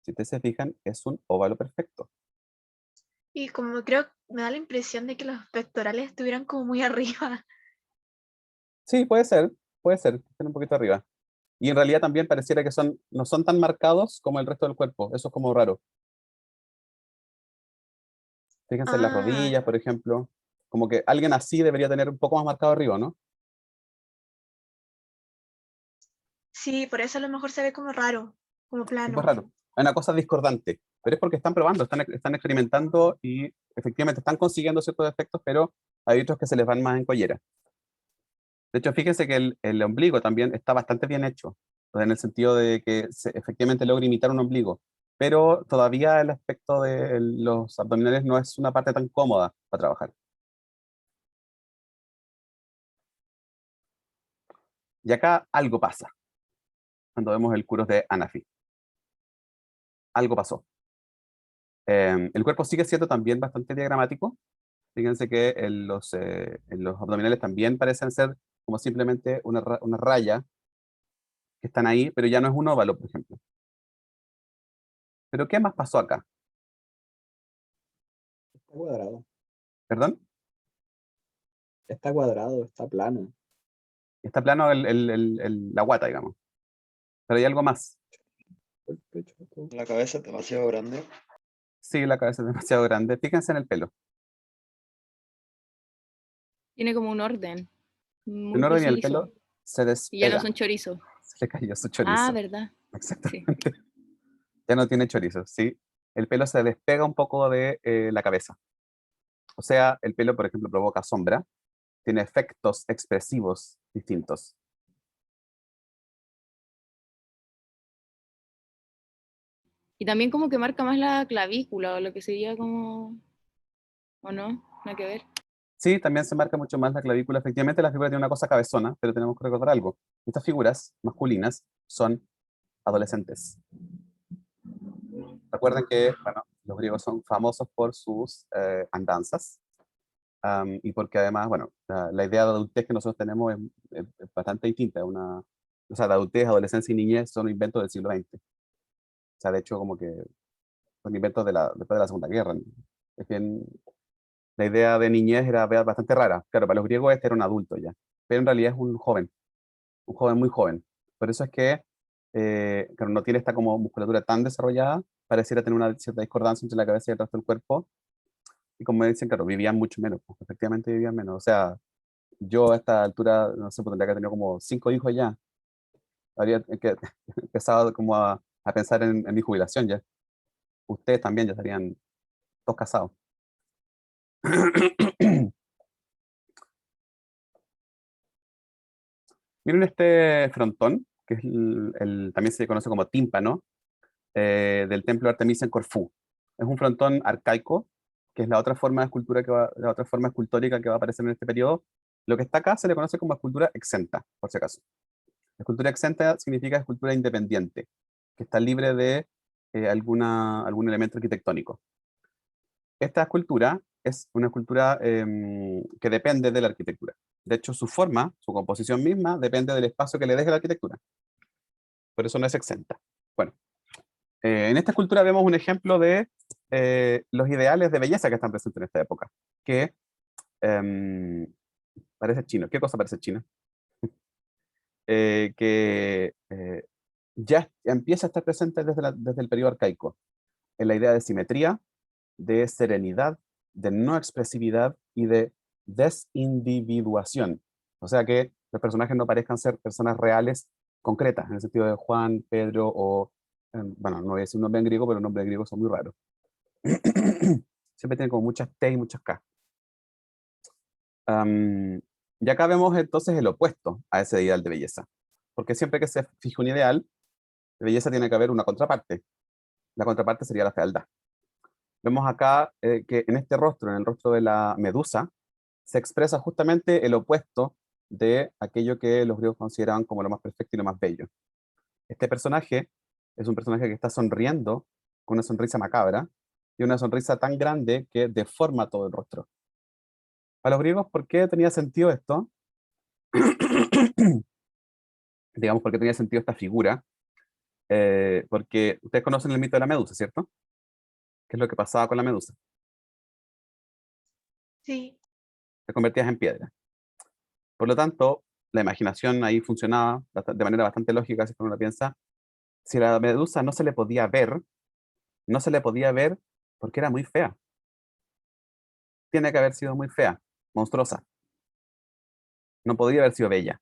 si ustedes se fijan, es un óvalo perfecto. y como creo, me da la impresión de que los pectorales estuvieran como muy arriba. Sí, puede ser, que estén un poquito arriba. Y en realidad también pareciera que no son tan marcados como el resto del cuerpo, eso es como raro. Fíjense en las Ah, rodillas, por ejemplo, como que alguien así debería tener un poco más marcado arriba, ¿no? sí, por eso a lo mejor se ve como raro, como Sí, pues plano. raro. Hay una cosa discordante, pero es porque están probando, están experimentando y efectivamente están consiguiendo ciertos efectos, pero hay otros que se les van más en collera. De hecho, fíjense que el ombligo también está bastante bien hecho, en el sentido de que efectivamente logra imitar un ombligo, pero todavía el aspecto de los abdominales no es una parte tan cómoda para trabajar. Y acá algo pasa cuando vemos el curos de Anafi. Algo pasó. El cuerpo sigue siendo también bastante diagramático. Fíjense que en los abdominales también parecen ser como simplemente una raya que están ahí, pero ya no es un óvalo, por ejemplo. Pero ¿qué más pasó acá? Está cuadrado. ¿Perdón? Está cuadrado, está plano. Está plano la guata, digamos. Pero hay algo más. El pecho, todo. la cabeza es demasiado grande. Sí, la cabeza es demasiado grande. Fíjense en el pelo. Tiene como un orden muy En orden y el preciso. pelo se Y ya no despega. son chorizos. Se le cayó su Ah, chorizo. ¿verdad? Sí. Exactamente. Ya no tiene chorizo, ¿sí? El pelo se despega un poco de la cabeza. O sea, el pelo, por ejemplo, provoca sombra, tiene efectos expresivos distintos. Y también como que marca más la clavícula o lo que sería como... ¿O no? Nada que ver. Sí, también se marca mucho más la clavícula. Efectivamente, la figura tiene una cosa cabezona, pero tenemos que recordar algo. Estas figuras masculinas son adolescentes. Recuerden que, bueno, los griegos son famosos por sus andanzas, y porque además, bueno, la idea de adultez que nosotros tenemos es bastante distinta, o sea, la adultez, adolescencia y niñez son inventos del siglo XX. O sea, de hecho, como que son inventos después de la Segunda Guerra. Es bien, la idea de niñez era bastante rara. Claro, para los griegos este era un adulto ya, pero en realidad es un joven muy joven. Por eso es que, claro, no tiene esta como musculatura tan desarrollada, pareciera tener una cierta discordancia entre la cabeza y el resto del cuerpo. Y como dicen, claro, vivían mucho menos, pues, efectivamente vivían menos. O sea, yo a esta altura, no sé, pues tendría que tener como 5 hijos ya. Habría que empezado como a pensar en mi jubilación ya. Ustedes también ya estarían todos casados. Miren este frontón, que es también se conoce como tímpano, del templo de Artemisa en Corfú. Es un frontón arcaico, que es la otra forma de escultura la otra forma escultórica que va a aparecer en este periodo. Lo que está acá se le conoce como escultura exenta, por si acaso. Escultura exenta significa escultura independiente, que está libre de algún elemento arquitectónico. Esta escultura es una escultura que depende de la arquitectura. De hecho, su forma, su composición misma, depende del espacio que le deje la arquitectura. Por eso no es exenta. Bueno, en esta escultura vemos un ejemplo de los ideales de belleza que están presentes en esta época, que em, parece chino. ¿Qué cosa parece chino? Que ya empieza a estar presente desde el periodo arcaico, en la idea de simetría, de serenidad, de no expresividad y de desindividuación. O sea, que los personajes no parezcan ser personas reales, concretas, en el sentido de Juan, Pedro o, bueno, no voy a decir un nombre en griego, pero los nombres griegos son muy raros. Siempre tienen como muchas T y muchas K. Y acá vemos entonces el opuesto a ese ideal de belleza. Porque siempre que se fija un ideal de belleza tiene que haber una contraparte. La contraparte sería la fealdad. Vemos acá que en este rostro, en el rostro de la Medusa, se expresa justamente el opuesto de aquello que los griegos consideraban como lo más perfecto y lo más bello. Este personaje es un personaje que está sonriendo con una sonrisa macabra y una sonrisa tan grande que deforma todo el rostro. Para los griegos, ¿por qué tenía sentido esto? Digamos, ¿por qué tenía sentido esta figura? Porque ustedes conocen el mito de la Medusa, ¿cierto? ¿Qué es lo que pasaba con la Medusa? Sí, Te convertías en piedra. Por lo tanto, la imaginación ahí funcionaba de manera bastante lógica, si uno lo piensa. Si a la Medusa no se le podía ver, no se le podía ver porque era muy fea. Tiene que haber sido muy fea, monstruosa. No podría haber sido bella,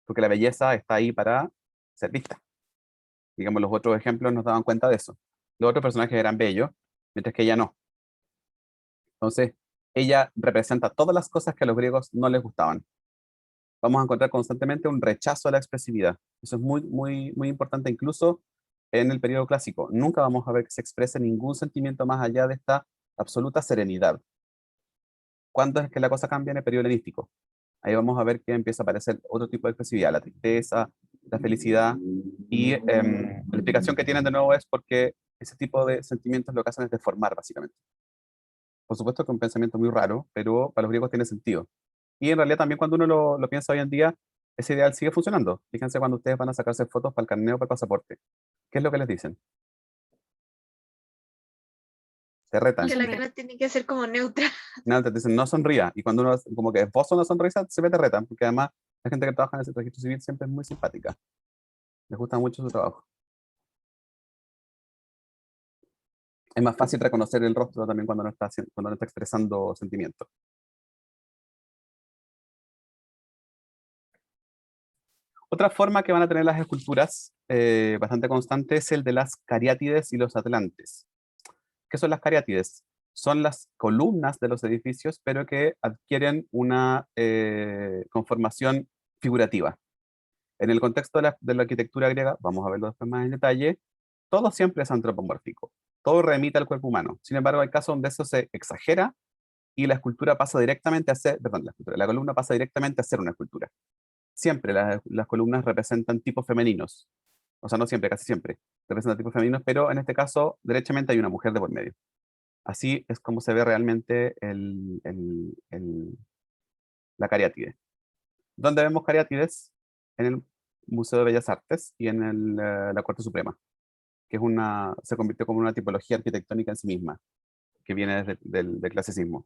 porque la belleza está ahí para ser vista. Digamos, los otros ejemplos nos daban cuenta de eso. Los otros personajes eran bellos, mientras que ella no. Entonces, ella representa todas las cosas que a los griegos no les gustaban. Vamos a encontrar constantemente un rechazo a la expresividad. Eso es muy, muy, muy importante, incluso en el periodo clásico. Nunca vamos a ver que se exprese ningún sentimiento más allá de esta absoluta serenidad. ¿Cuándo es que la cosa cambia? En el periodo helenístico. Ahí vamos a ver que empieza a aparecer otro tipo de expresividad, la tristeza, la felicidad. Y la explicación que tienen de nuevo es porque ese tipo de sentimientos lo que hacen es deformar, básicamente. Por supuesto que es un pensamiento muy raro, pero para los griegos tiene sentido. Y en realidad también cuando uno lo piensa hoy en día, ese ideal sigue funcionando. Fíjense cuando ustedes van a sacarse fotos para el carnet o para el pasaporte. ¿Qué es lo que les dicen? Te retan. que la cara tiene que ser como neutra. No, te dicen no sonría. Y cuando uno como que esboza una sonrisa, se ve te retan. Porque además la gente que trabaja en ese registro civil siempre es muy simpática. Les gusta mucho su trabajo. Es más fácil reconocer el rostro también cuando no está expresando sentimientos. Otra forma que van a tener las esculturas bastante constante es el de las cariátides y los atlantes. ¿Qué son las cariátides? Son las columnas de los edificios, pero que adquieren una conformación figurativa. En el contexto de la arquitectura griega, vamos a verlo después más en detalle, todo siempre es antropomórfico, todo remite al cuerpo humano. Sin embargo, hay casos donde eso se exagera y la escultura pasa directamente a ser, perdón, la columna pasa directamente a ser una escultura. Siempre las columnas representan tipos femeninos. O sea, no siempre, casi siempre. Representan tipos femeninos, pero en este caso, derechamente hay una mujer de por medio. Así es como se ve realmente la cariátide. ¿Dónde vemos cariátides? En Museo de Bellas Artes y en la Corte Suprema, que se convirtió como una tipología arquitectónica en sí misma, que viene desde del clasicismo.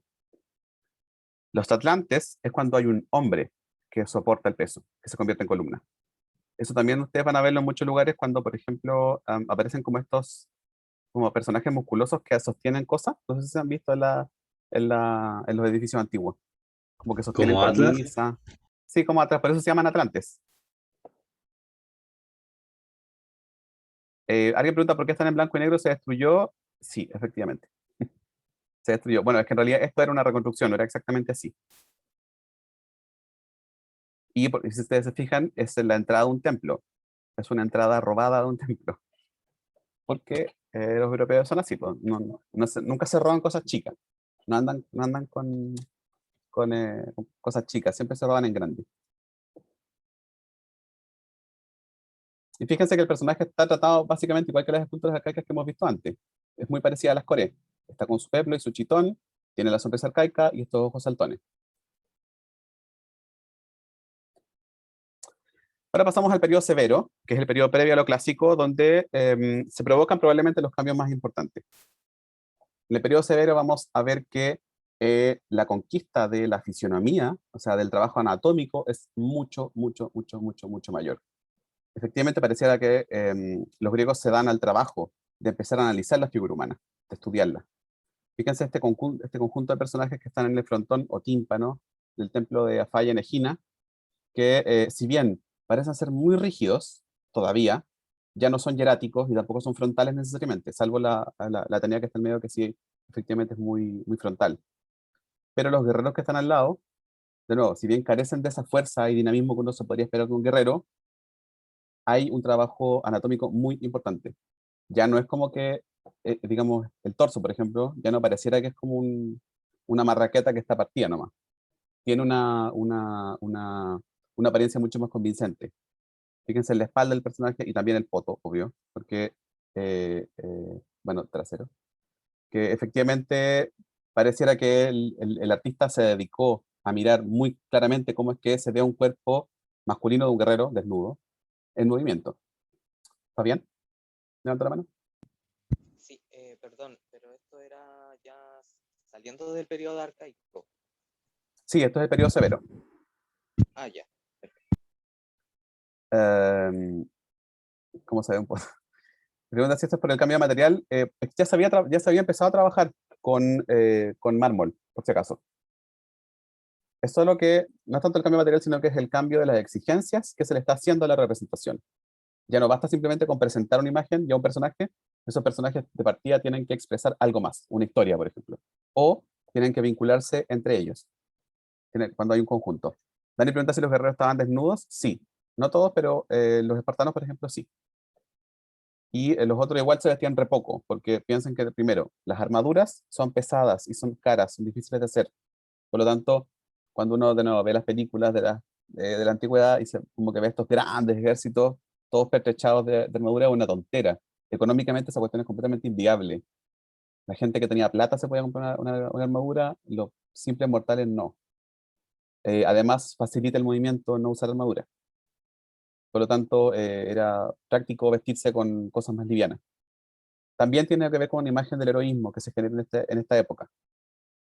Los atlantes es cuando hay un hombre que soporta el peso, que se convierte en columna. Eso también ustedes van a verlo en muchos lugares cuando, por ejemplo, aparecen como estos como personajes musculosos que sostienen cosas. No sé si se han visto en los edificios antiguos. Como que sostienen Como Atlas. cornisas. Sí, como atrás, por eso se llaman atlantes. ¿Alguien pregunta por qué están en blanco y negro? ¿Se destruyó? Sí, efectivamente. Se destruyó. Bueno, es que en realidad esto era una reconstrucción, no era exactamente así. Y si ustedes se fijan, es la entrada de un templo. Es una entrada robada de un templo. Porque los europeos son así, pues, nunca se roban cosas chicas. No andan con cosas chicas, siempre se roban en grande. Y fíjense que el personaje está tratado básicamente igual que las esculturas arcaicas que hemos visto antes. Es muy parecida a las Coré. Está con su peplo y su chitón, tiene la sonrisa arcaica y estos ojos saltones. Ahora pasamos al periodo severo, que es el periodo previo a lo clásico, donde se provocan probablemente los cambios más importantes. En el periodo severo vamos a ver que la conquista de la fisionomía, o sea, del trabajo anatómico, es mucho, mucho, mucho, mucho, mucho mayor. Efectivamente, pareciera que los griegos se dan al trabajo de empezar a analizar la figura humana, de estudiarla. Fíjense este conjunto de personajes que están en el frontón o tímpano del templo de Afaya en Egina, que si bien parecen ser muy rígidos todavía, ya no son hieráticos y tampoco son frontales necesariamente, salvo la Atenea que está en medio, que sí, efectivamente es muy, muy frontal. Pero los guerreros que están al lado, de nuevo, si bien carecen de esa fuerza y dinamismo que uno se podría esperar de un guerrero, hay un trabajo anatómico muy importante. Ya no es como que, digamos, el torso, por ejemplo, ya no pareciera que es como una marraqueta que está partida nomás. Tiene una apariencia mucho más convincente. Fíjense en la espalda del personaje y también el poto, obvio, porque, bueno, trasero, que efectivamente pareciera que el artista se dedicó a mirar muy claramente cómo es que se ve un cuerpo masculino de un guerrero desnudo en movimiento. ¿Está bien? Levanta la mano. Sí, perdón, pero esto era ya saliendo del periodo arcaico. Sí, esto es el periodo severo. Ah, ya. ¿Cómo se ve un poco? Me pregunta si esto es por el cambio de material. Ya se había empezado a trabajar con mármol, por si acaso. Es solo que no es tanto el cambio de material, sino que es el cambio de las exigencias que se le está haciendo a la representación. Ya no basta simplemente con presentar una imagen y a un personaje. Esos personajes de partida tienen que expresar algo más, una historia, por ejemplo. O tienen que vincularse entre ellos, cuando hay un conjunto. Dani pregunta si los guerreros estaban desnudos. Sí. No todos, pero los espartanos, por ejemplo, sí. Y los otros igual se vestían re poco, porque piensen que primero, las armaduras son pesadas y son caras, son difíciles de hacer. Por lo tanto, cuando uno de nuevo ve las películas de la antigüedad y como que ve estos grandes ejércitos, todos pertrechados de armadura, es una tontera. Económicamente esa cuestión es completamente inviable. La gente que tenía plata se podía comprar una armadura, los simples mortales no. Además, facilita el movimiento no usar armadura. Por lo tanto, era práctico vestirse con cosas más livianas. También tiene que ver con una imagen del heroísmo que se genera en esta época.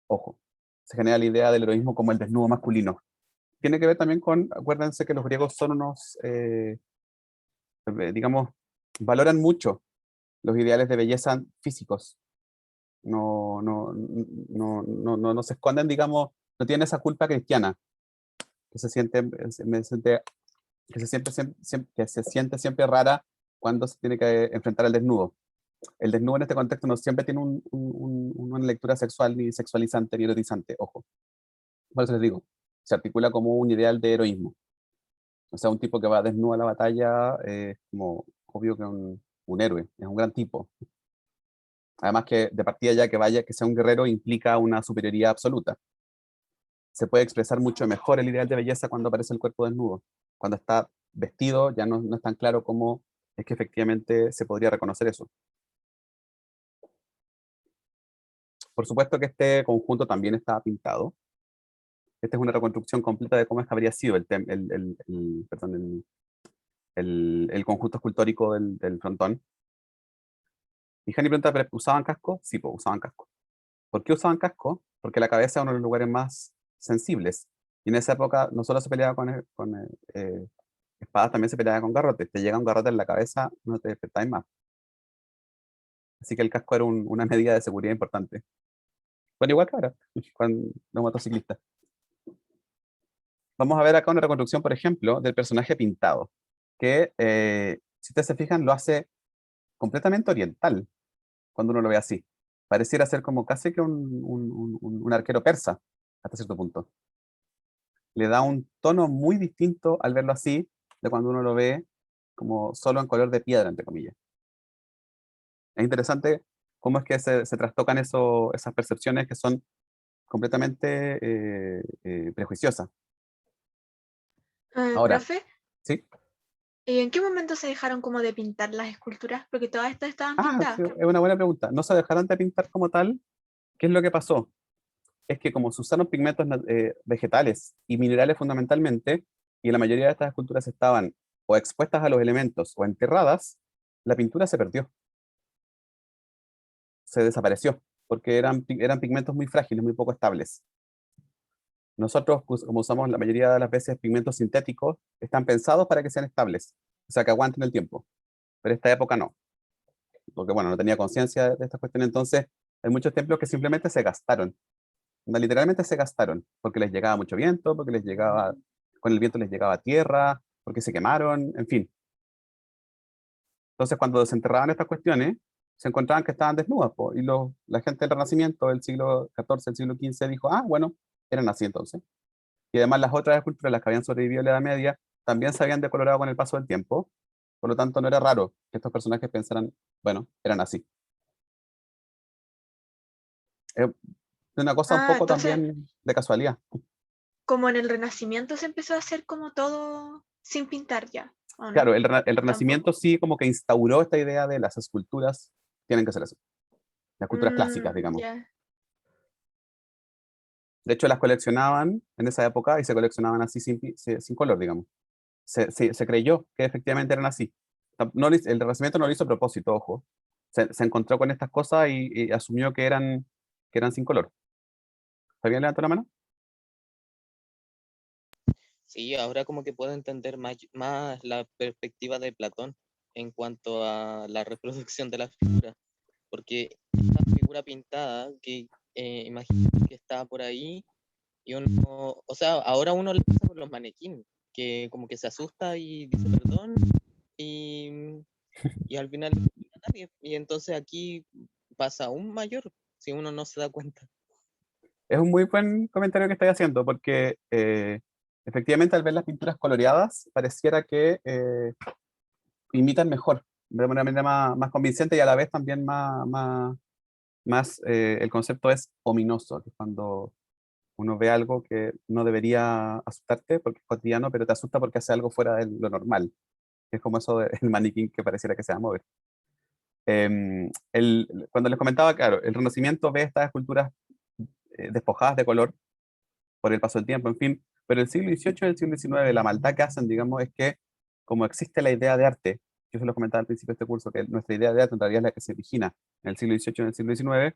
Ojo, se genera la idea del heroísmo como el desnudo masculino. Tiene que ver también con, acuérdense que los griegos son unos, digamos, valoran mucho los ideales de belleza físicos. No se esconden, digamos, no tienen esa culpa cristiana que se siente, que se siente siempre rara cuando se tiene que enfrentar al desnudo. El desnudo en este contexto no siempre tiene una lectura sexual, ni sexualizante, ni erotizante, ojo. Por eso les digo, se articula como un ideal de heroísmo. O sea, un tipo que va desnudo a la batalla es como obvio que un héroe, es un gran tipo. Además que de partida ya que vaya, que sea un guerrero implica una superioridad absoluta. Se puede expresar mucho mejor el ideal de belleza cuando aparece el cuerpo desnudo. Cuando está vestido ya no es tan claro cómo es que efectivamente se podría reconocer eso. Por supuesto que este conjunto también estaba pintado. Esta es una reconstrucción completa de cómo es que habría sido perdón, el conjunto escultórico del frontón. Y Jani pregunta, ¿pero usaban casco? Sí, pues usaban casco. ¿Por qué usaban casco? Porque la cabeza es uno de los lugares más sensibles. Y en esa época no solo se peleaba con espadas, también se peleaba con garrotes. Te llega un garrote en la cabeza, no te despertáis más. Así que el casco era una medida de seguridad importante. Bueno, igual que ahora, con los motociclistas. Vamos a ver acá una reconstrucción, por ejemplo, del personaje pintado, que, si ustedes se fijan, lo hace completamente oriental, cuando uno lo ve así. Pareciera ser como casi que un arquero persa, hasta cierto punto. Le da un tono muy distinto al verlo así, de cuando uno lo ve como solo en color de piedra, entre comillas. Es interesante cómo es que se trastocan esas percepciones que son completamente prejuiciosas. Ahora, Profe, ¿sí? ¿y en qué momento se dejaron como de pintar las esculturas? Porque todas estas estaban Ah, pintadas. sí, es una buena pregunta. ¿No se dejaron de pintar como tal? ¿Qué es lo que pasó? Es que como se usaron pigmentos vegetales y minerales fundamentalmente, y la mayoría de estas esculturas estaban o expuestas a los elementos o enterradas, la pintura se perdió, se desapareció, porque eran pigmentos muy frágiles, muy poco estables. Nosotros, como usamos la mayoría de las veces pigmentos sintéticos, están pensados para que sean estables, o sea, que aguanten el tiempo, pero esta época no, porque bueno, no tenía conciencia de estas cuestiones, entonces hay muchos templos que simplemente se gastaron, literalmente se gastaron, porque les llegaba mucho viento, porque con el viento les llegaba tierra, porque se quemaron, en fin. Entonces, cuando desenterraban estas cuestiones, se encontraban que estaban desnudas, po, y la gente del Renacimiento del siglo XIV, del siglo XV, dijo, ah, bueno, eran así entonces. Y además las otras esculturas, las que habían sobrevivido a la Edad Media, también se habían decolorado con el paso del tiempo, por lo tanto no era raro que estos personajes pensaran, bueno, eran así. Es una cosa un poco Entonces, también de casualidad. como en el Renacimiento se empezó a hacer como todo sin pintar ya, ¿o Claro, no? el Renacimiento Tampoco. sí como que instauró esta idea de las esculturas tienen que ser así. Las esculturas clásicas, digamos. Ya. De hecho, las coleccionaban en esa época y se coleccionaban así sin color, digamos. Se creyó que efectivamente eran así. El Renacimiento no lo hizo a propósito, ojo. Se encontró con estas cosas y asumió que eran sin color. ¿Fabián levanta la mano? Sí, ahora como que puedo entender más la perspectiva de Platón en cuanto a la reproducción de la figura, porque esta figura pintada que imagínate que está por ahí y uno, o sea, ahora uno le pasa con los manequines, que como que se asusta y dice perdón y, y al final no le a nadie. Y entonces aquí pasa aún mayor si uno no se da cuenta. Es un muy buen comentario que estoy haciendo, porque efectivamente al ver las pinturas coloreadas, pareciera que imitan mejor, de una manera más convincente y a la vez también el concepto es ominoso, que es cuando uno ve algo que no debería asustarte porque es cotidiano, pero te asusta porque hace algo fuera de lo normal, que es como eso del maniquín que pareciera que se va a mover. Cuando les comentaba, claro, el Renacimiento ve estas esculturas despojadas de color por el paso del tiempo, en fin, pero el siglo XVIII y el siglo XIX, la maldad que hacen, digamos, es que como existe la idea de arte, yo se lo comentaba al principio de este curso, que nuestra idea de arte en realidad es la que se origina en el siglo XVIII y en el siglo XIX,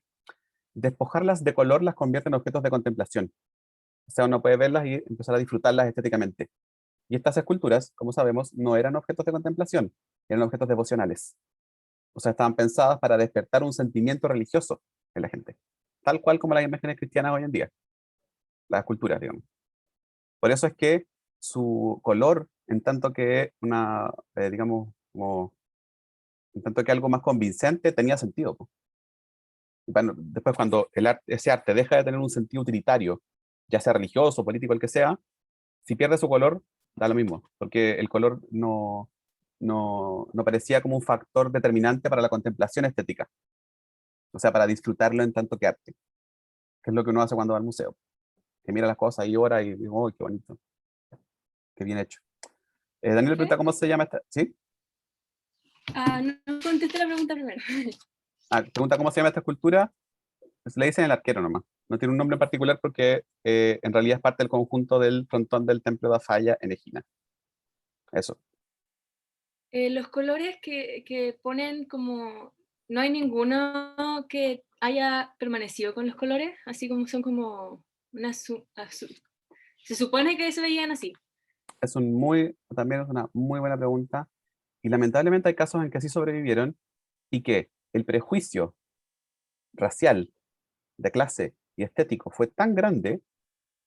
despojarlas de color las convierte en objetos de contemplación. O sea, uno puede verlas y empezar a disfrutarlas estéticamente. Y estas esculturas, como sabemos, no eran objetos de contemplación, eran objetos devocionales. O sea, estaban pensadas para despertar un sentimiento religioso en la gente, tal cual como las imágenes cristianas hoy en día, las esculturas, digamos. Por eso es que su color, en tanto que digamos, como, en tanto que algo más convincente, tenía sentido, po. Y bueno, después cuando ese arte deja de tener un sentido utilitario, ya sea religioso, político, el que sea, si pierde su color, da lo mismo, porque el color no parecía como un factor determinante para la contemplación estética, o sea, para disfrutarlo en tanto que arte, que es lo que uno hace cuando va al museo, que mira las cosas y ora y digo, ¡oh, qué bonito, qué bien hecho! Daniel pregunta ¿Qué? cómo se llama esta, ¿sí? No contesté la pregunta primero. Pregunta cómo se llama esta escultura, pues le dicen el arquero nomás, no tiene un nombre en particular porque en realidad es parte del conjunto del frontón del templo de Falla en Egina. Eso. Los colores que ponen como, no hay ninguno que haya permanecido con los colores, así como son como una se supone que se veían así. También es una muy buena pregunta. Y lamentablemente hay casos en que sí sobrevivieron y que el prejuicio racial, de clase y estético fue tan grande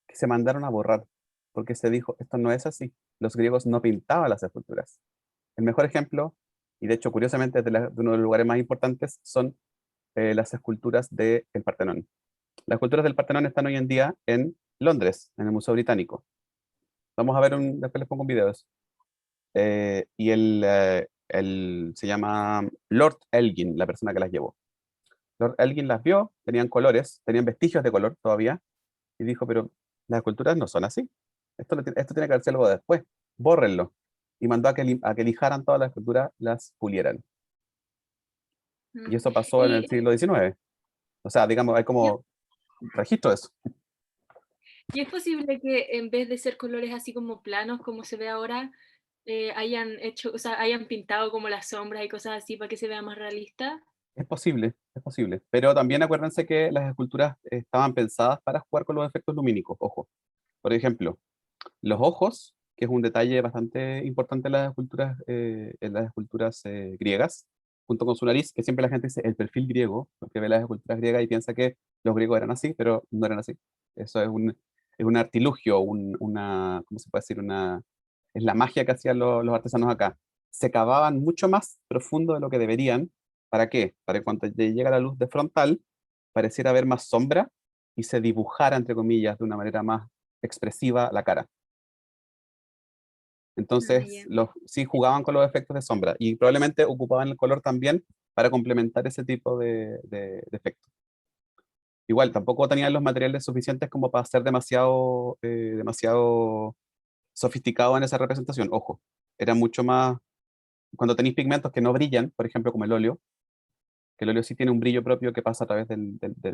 que se mandaron a borrar, porque se dijo, esto no es así. Los griegos no pintaban las esculturas. El mejor ejemplo, y de hecho curiosamente de uno de los lugares más importantes, son las esculturas del Partenón. Las esculturas del Partenón están hoy en día en Londres, en el Museo Británico. Vamos a ver, después les pongo un video de eso. Y se llama Lord Elgin, la persona que las llevó. Lord Elgin las vio, tenían colores, tenían vestigios de color todavía, y dijo, pero las esculturas no son así. Esto tiene que hacerse algo después. Bórrenlo. Y mandó a que lijaran todas las esculturas, las pulieran. Y eso pasó en el Y, siglo XIX. O sea, digamos, hay como registro de eso. y es posible que en vez de ser colores así como planos, como se ve ahora, hayan hecho, o sea, hayan pintado como las sombras y cosas así para que se vea más realista. Es posible, es posible. Pero también acuérdense que las esculturas estaban pensadas para jugar con los efectos lumínicos. Ojo. Por ejemplo, los ojos, que es un detalle bastante importante en las esculturas griegas, junto con su nariz, que siempre la gente dice el perfil griego, porque ve las esculturas griegas y piensa que los griegos eran así, pero no eran así. Eso es un artilugio, ¿cómo se puede decir? Es la magia que hacían los artesanos acá. Se cavaban mucho más profundo de lo que deberían. ¿Para qué? Para que cuando llega la luz de frontal, pareciera haber más sombra y se dibujara, entre comillas, de una manera más expresiva la cara. Entonces, Ya. sí jugaban con los efectos de sombra y probablemente ocupaban el color también para complementar ese tipo de efectos. Igual, tampoco tenían los materiales suficientes como para ser demasiado sofisticado en esa representación. Ojo, era mucho más, cuando tenéis pigmentos que no brillan, por ejemplo, como el óleo, que el óleo sí tiene un brillo propio que pasa a través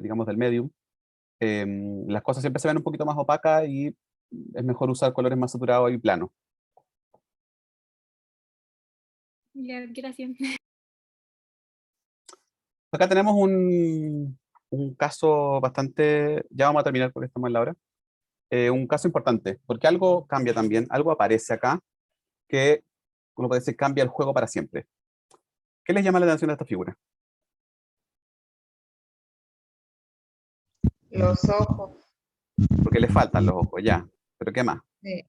digamos, del medium, las cosas siempre se ven un poquito más opacas y es mejor usar colores más saturados y planos. Ya, gracias. Acá tenemos un caso bastante, ya vamos a terminar porque estamos en la hora, un caso importante, porque algo cambia también, algo aparece acá que, uno puede decir, cambia el juego para siempre. ¿Qué les llama la atención de esta figura? Los ojos. Porque le faltan los ojos, ya, pero ¿qué más? Sí.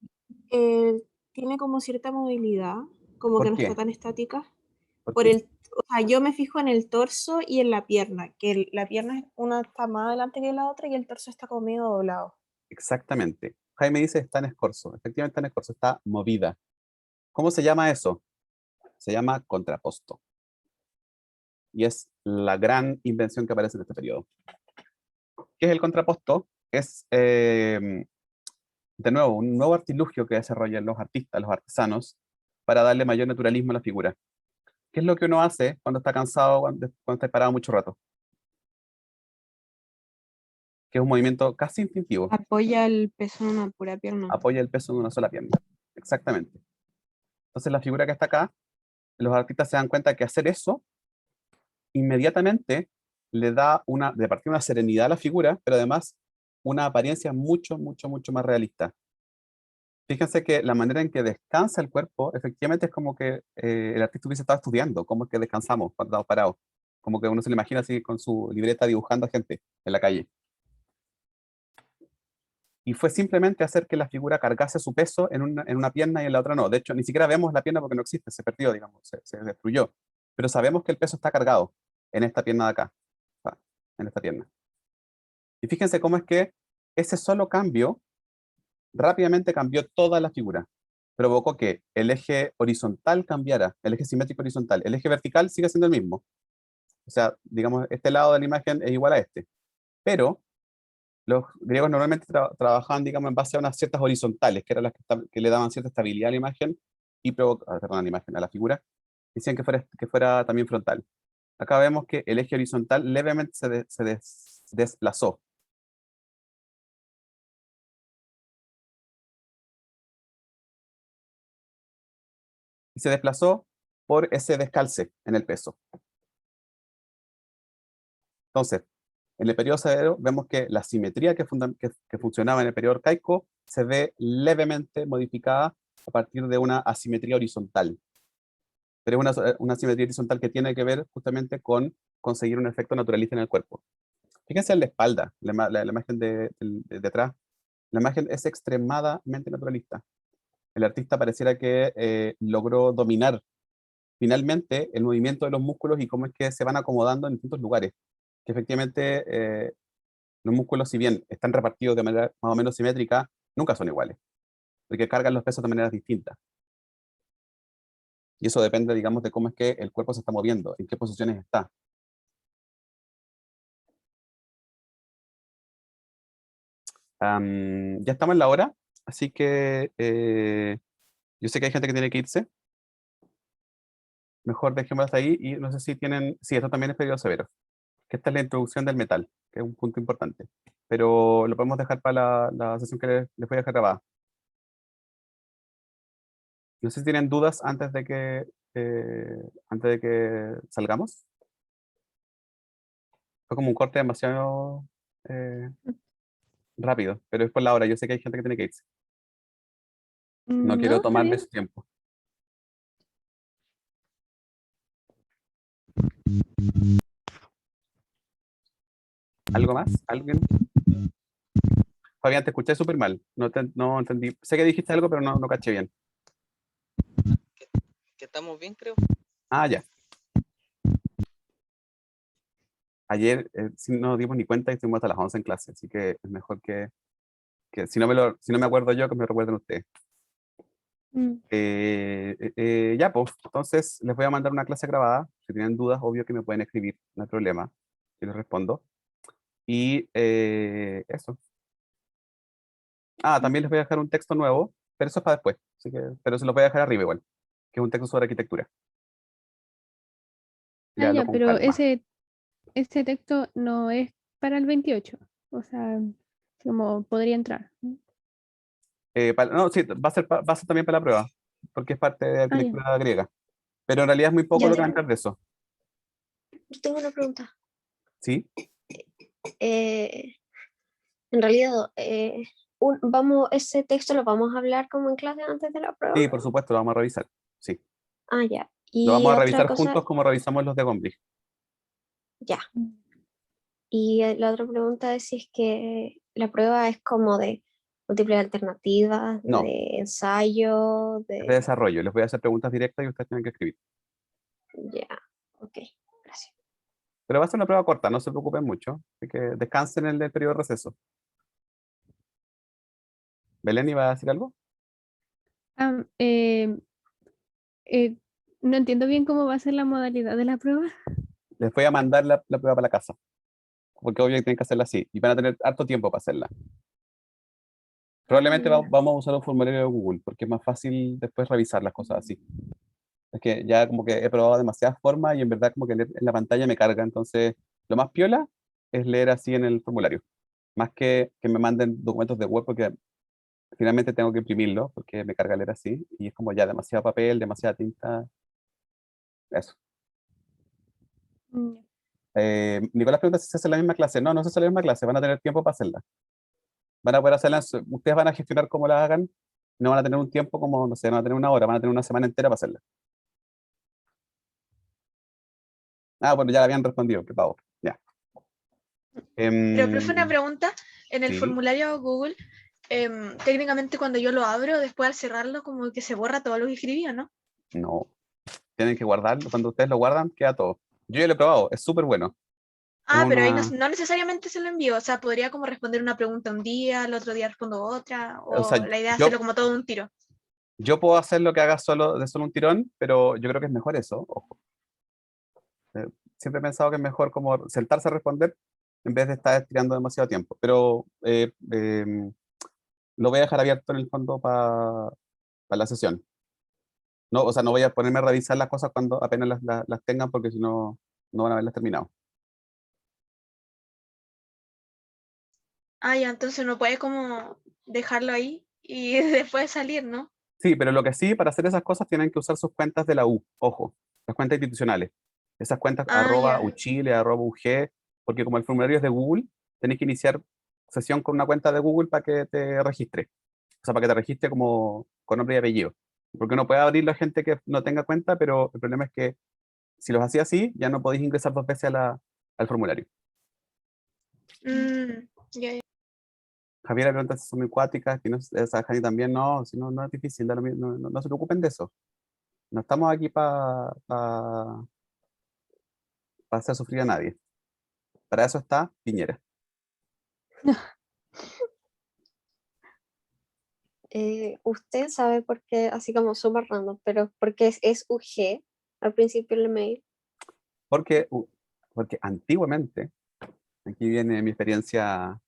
Tiene como cierta movilidad, como que ¿Por no está qué? tan estática. ¿Por Por qué? o sea, yo me fijo en el torso y en la pierna, que la pierna una está más adelante que la otra y el torso está como medio doblado. Exactamente. Jaime dice está en escorzo, efectivamente está en escorzo, está movida. ¿Cómo se llama eso? Se llama contraposto. Y es la gran invención que aparece en este periodo. ¿Qué es el contraposto? Es de nuevo, un nuevo artilugio que desarrollan los artistas, los artesanos, para darle mayor naturalismo a la figura. ¿Qué es lo que uno hace cuando está cansado, cuando está parado mucho rato? Que es un movimiento casi instintivo. Apoya el peso en una pura pierna. Apoya el peso de una sola pierna. Exactamente. Entonces la figura que está acá, los artistas se dan cuenta que hacer eso inmediatamente le da de partida una serenidad a la figura, pero además una apariencia mucho, mucho, mucho más realista. Fíjense que la manera en que descansa el cuerpo, efectivamente es como que el artista hubiese estado estudiando cómo es que descansamos cuando estamos parados. Como que uno se lo imagina así con su libreta dibujando a gente en la calle. Y fue simplemente hacer que la figura cargase su peso en una pierna y en la otra no. De hecho, ni siquiera vemos la pierna porque no existe, se perdió, digamos, se destruyó. Pero sabemos que el peso está cargado en esta pierna de acá, en esta pierna. Y fíjense cómo es que ese solo cambio rápidamente cambió toda la figura. Provocó que el eje horizontal cambiara, el eje simétrico horizontal. El eje vertical sigue siendo el mismo. O sea, digamos, este lado de la imagen es igual a este. Pero los griegos normalmente trabajaban, digamos, en base a unas ciertas horizontales, que eran las que le daban cierta estabilidad a la imagen y perdón, a la imagen, a la figura. Decían que fuera también frontal. Acá vemos que el eje horizontal levemente se desplazó. Y se desplazó por ese descalce en el peso. Entonces, en el periodo severo vemos que la simetría que funcionaba en el periodo arcaico se ve levemente modificada a partir de una asimetría horizontal. Pero es una asimetría horizontal que tiene que ver justamente con conseguir un efecto naturalista en el cuerpo. Fíjense en la espalda, la imagen de atrás. La imagen es extremadamente naturalista. El artista pareciera que logró dominar finalmente el movimiento de los músculos y cómo es que se van acomodando en distintos lugares. Que efectivamente los músculos, si bien están repartidos de manera más o menos simétrica, nunca son iguales, porque cargan los pesos de maneras distintas. Y eso depende, digamos, de cómo es que el cuerpo se está moviendo, en qué posiciones está. Ya estamos en la hora, así que yo sé que hay gente que tiene que irse. Mejor dejémoslas ahí y no sé si tienen... Sí, esto también es periodo severo, que esta es la introducción del metal, que es un punto importante. Pero lo podemos dejar para la sesión que les voy a dejar grabada. No sé si tienen dudas antes de que salgamos. Fue como un corte demasiado rápido, pero es por la hora. Yo sé que hay gente que tiene que irse. No quiero No, está tomarle bien. su tiempo. ¿Algo más? ¿Alguien? Fabián, te escuché súper mal. No entendí. Sé que dijiste algo, pero no caché bien. Que estamos bien, creo. Ah, ya. Ayer sí no nos dimos ni cuenta y estuvimos hasta las 11 en clase, así que es mejor que si no me acuerdo yo, que me recuerden ustedes. Mm. Ya, pues, entonces les voy a mandar una clase grabada. Si tienen dudas, obvio que me pueden escribir, no hay problema. Yo les respondo. Y eso. Ah, también les voy a dejar un texto nuevo, pero eso es para después. Pero se los voy a dejar arriba igual, que es un texto sobre arquitectura. Ah, Léalo ya, con pero calma. ese texto no es para el 28. O sea, como podría entrar. No, sí, va a ser también para la prueba, porque es parte de Ah, ya. arquitectura griega. Pero en realidad es muy poco Yo lo que va a tengo, entrar de eso. yo tengo una pregunta. ¿Sí? Eh, en realidad, ese texto lo vamos a hablar como en clase antes de la prueba. Sí, por supuesto, lo vamos a revisar. Sí. Ah, ya. Lo Y vamos a otra revisar cosa, juntos como revisamos los de Gombrich. ya. Y la otra pregunta es si es que la prueba es como de múltiples alternativas, No, de ensayo, es de de... desarrollo. Les voy a hacer preguntas directas y ustedes tienen que escribir. Ya, ok, gracias. Pero va a ser una prueba corta, no se preocupen mucho. Así que descansen en el periodo de receso. ¿Belén iba a decir algo? Ah, eh, no entiendo bien cómo va a ser la modalidad de la prueba. Les voy a mandar la prueba para la casa. Porque obvio que tienen que hacerla así. Y van a tener harto tiempo para hacerla. Probablemente Ya. vamos a usar un formulario de Google, porque es más fácil después revisar las cosas así. Es que ya como que he probado demasiadas formas y en verdad como que leer en la pantalla me carga. Entonces, lo más piola es leer así en el formulario. Más que me manden documentos de Word, porque finalmente tengo que imprimirlo, porque me carga leer así. Y es como ya demasiado papel, demasiada tinta. Eso. Mm, Nicolás pregunta si se hace la misma clase. No, no se hace la misma clase. Van a tener tiempo para hacerla. Van a poder hacerla. Ustedes van a gestionar cómo la hagan. No van a tener un tiempo como, no sé, no van a tener una hora. Van a tener una semana entera para hacerla. Ah, bueno, ya la habían respondido. Qué pavo. Ya. Pero, profe, una pregunta. En el Sí, formulario Google, técnicamente cuando yo lo abro, después al cerrarlo, como que se borra todo lo que escribía, ¿no? no. Tienen que guardarlo. Cuando ustedes lo guardan, queda todo. Yo ya lo he probado. Es súper bueno. Es Ah, pero ahí no, una... no necesariamente se lo envío. O sea, podría como responder una pregunta un día, el otro día respondo otra, O sea, o la idea es yo, hacerlo como todo un tiro. yo puedo hacer lo que haga de solo un tirón, pero yo creo que es mejor eso. Ojo. Eh, Siempre he pensado que es mejor como sentarse a responder en vez de estar estirando demasiado tiempo. Pero lo voy a dejar abierto en el fondo para la sesión. No, o sea, no voy a ponerme a revisar las cosas cuando apenas las tengan, porque si no, no van a haberlas terminado. Ah, ya, entonces no puede como dejarlo ahí y después salir, ¿no? Sí, pero lo que sí, para hacer esas cosas tienen que usar sus cuentas de la U, ojo, las cuentas institucionales. Esas cuentas Ah, arroba ya. @uchile, @ug, porque como el formulario es de Google, tenés que iniciar sesión con una cuenta de Google para que te registre. O sea, para que te registre como con nombre y apellido. Porque uno puede abrir la gente que no tenga cuenta, pero el problema es que si los hacía así, ya no podéis ingresar 2 veces al formulario. Ya, ya. Javiera pregunta si son muy cuáticas, que no, esa Jani también no, si no, no es difícil, no se preocupen de eso. No estamos aquí para hacer sufrir a nadie. Para eso está Piñera. Usted sabe por qué, así como súper random, pero porque es UG al principio del mail. Porque antiguamente, aquí viene mi experiencia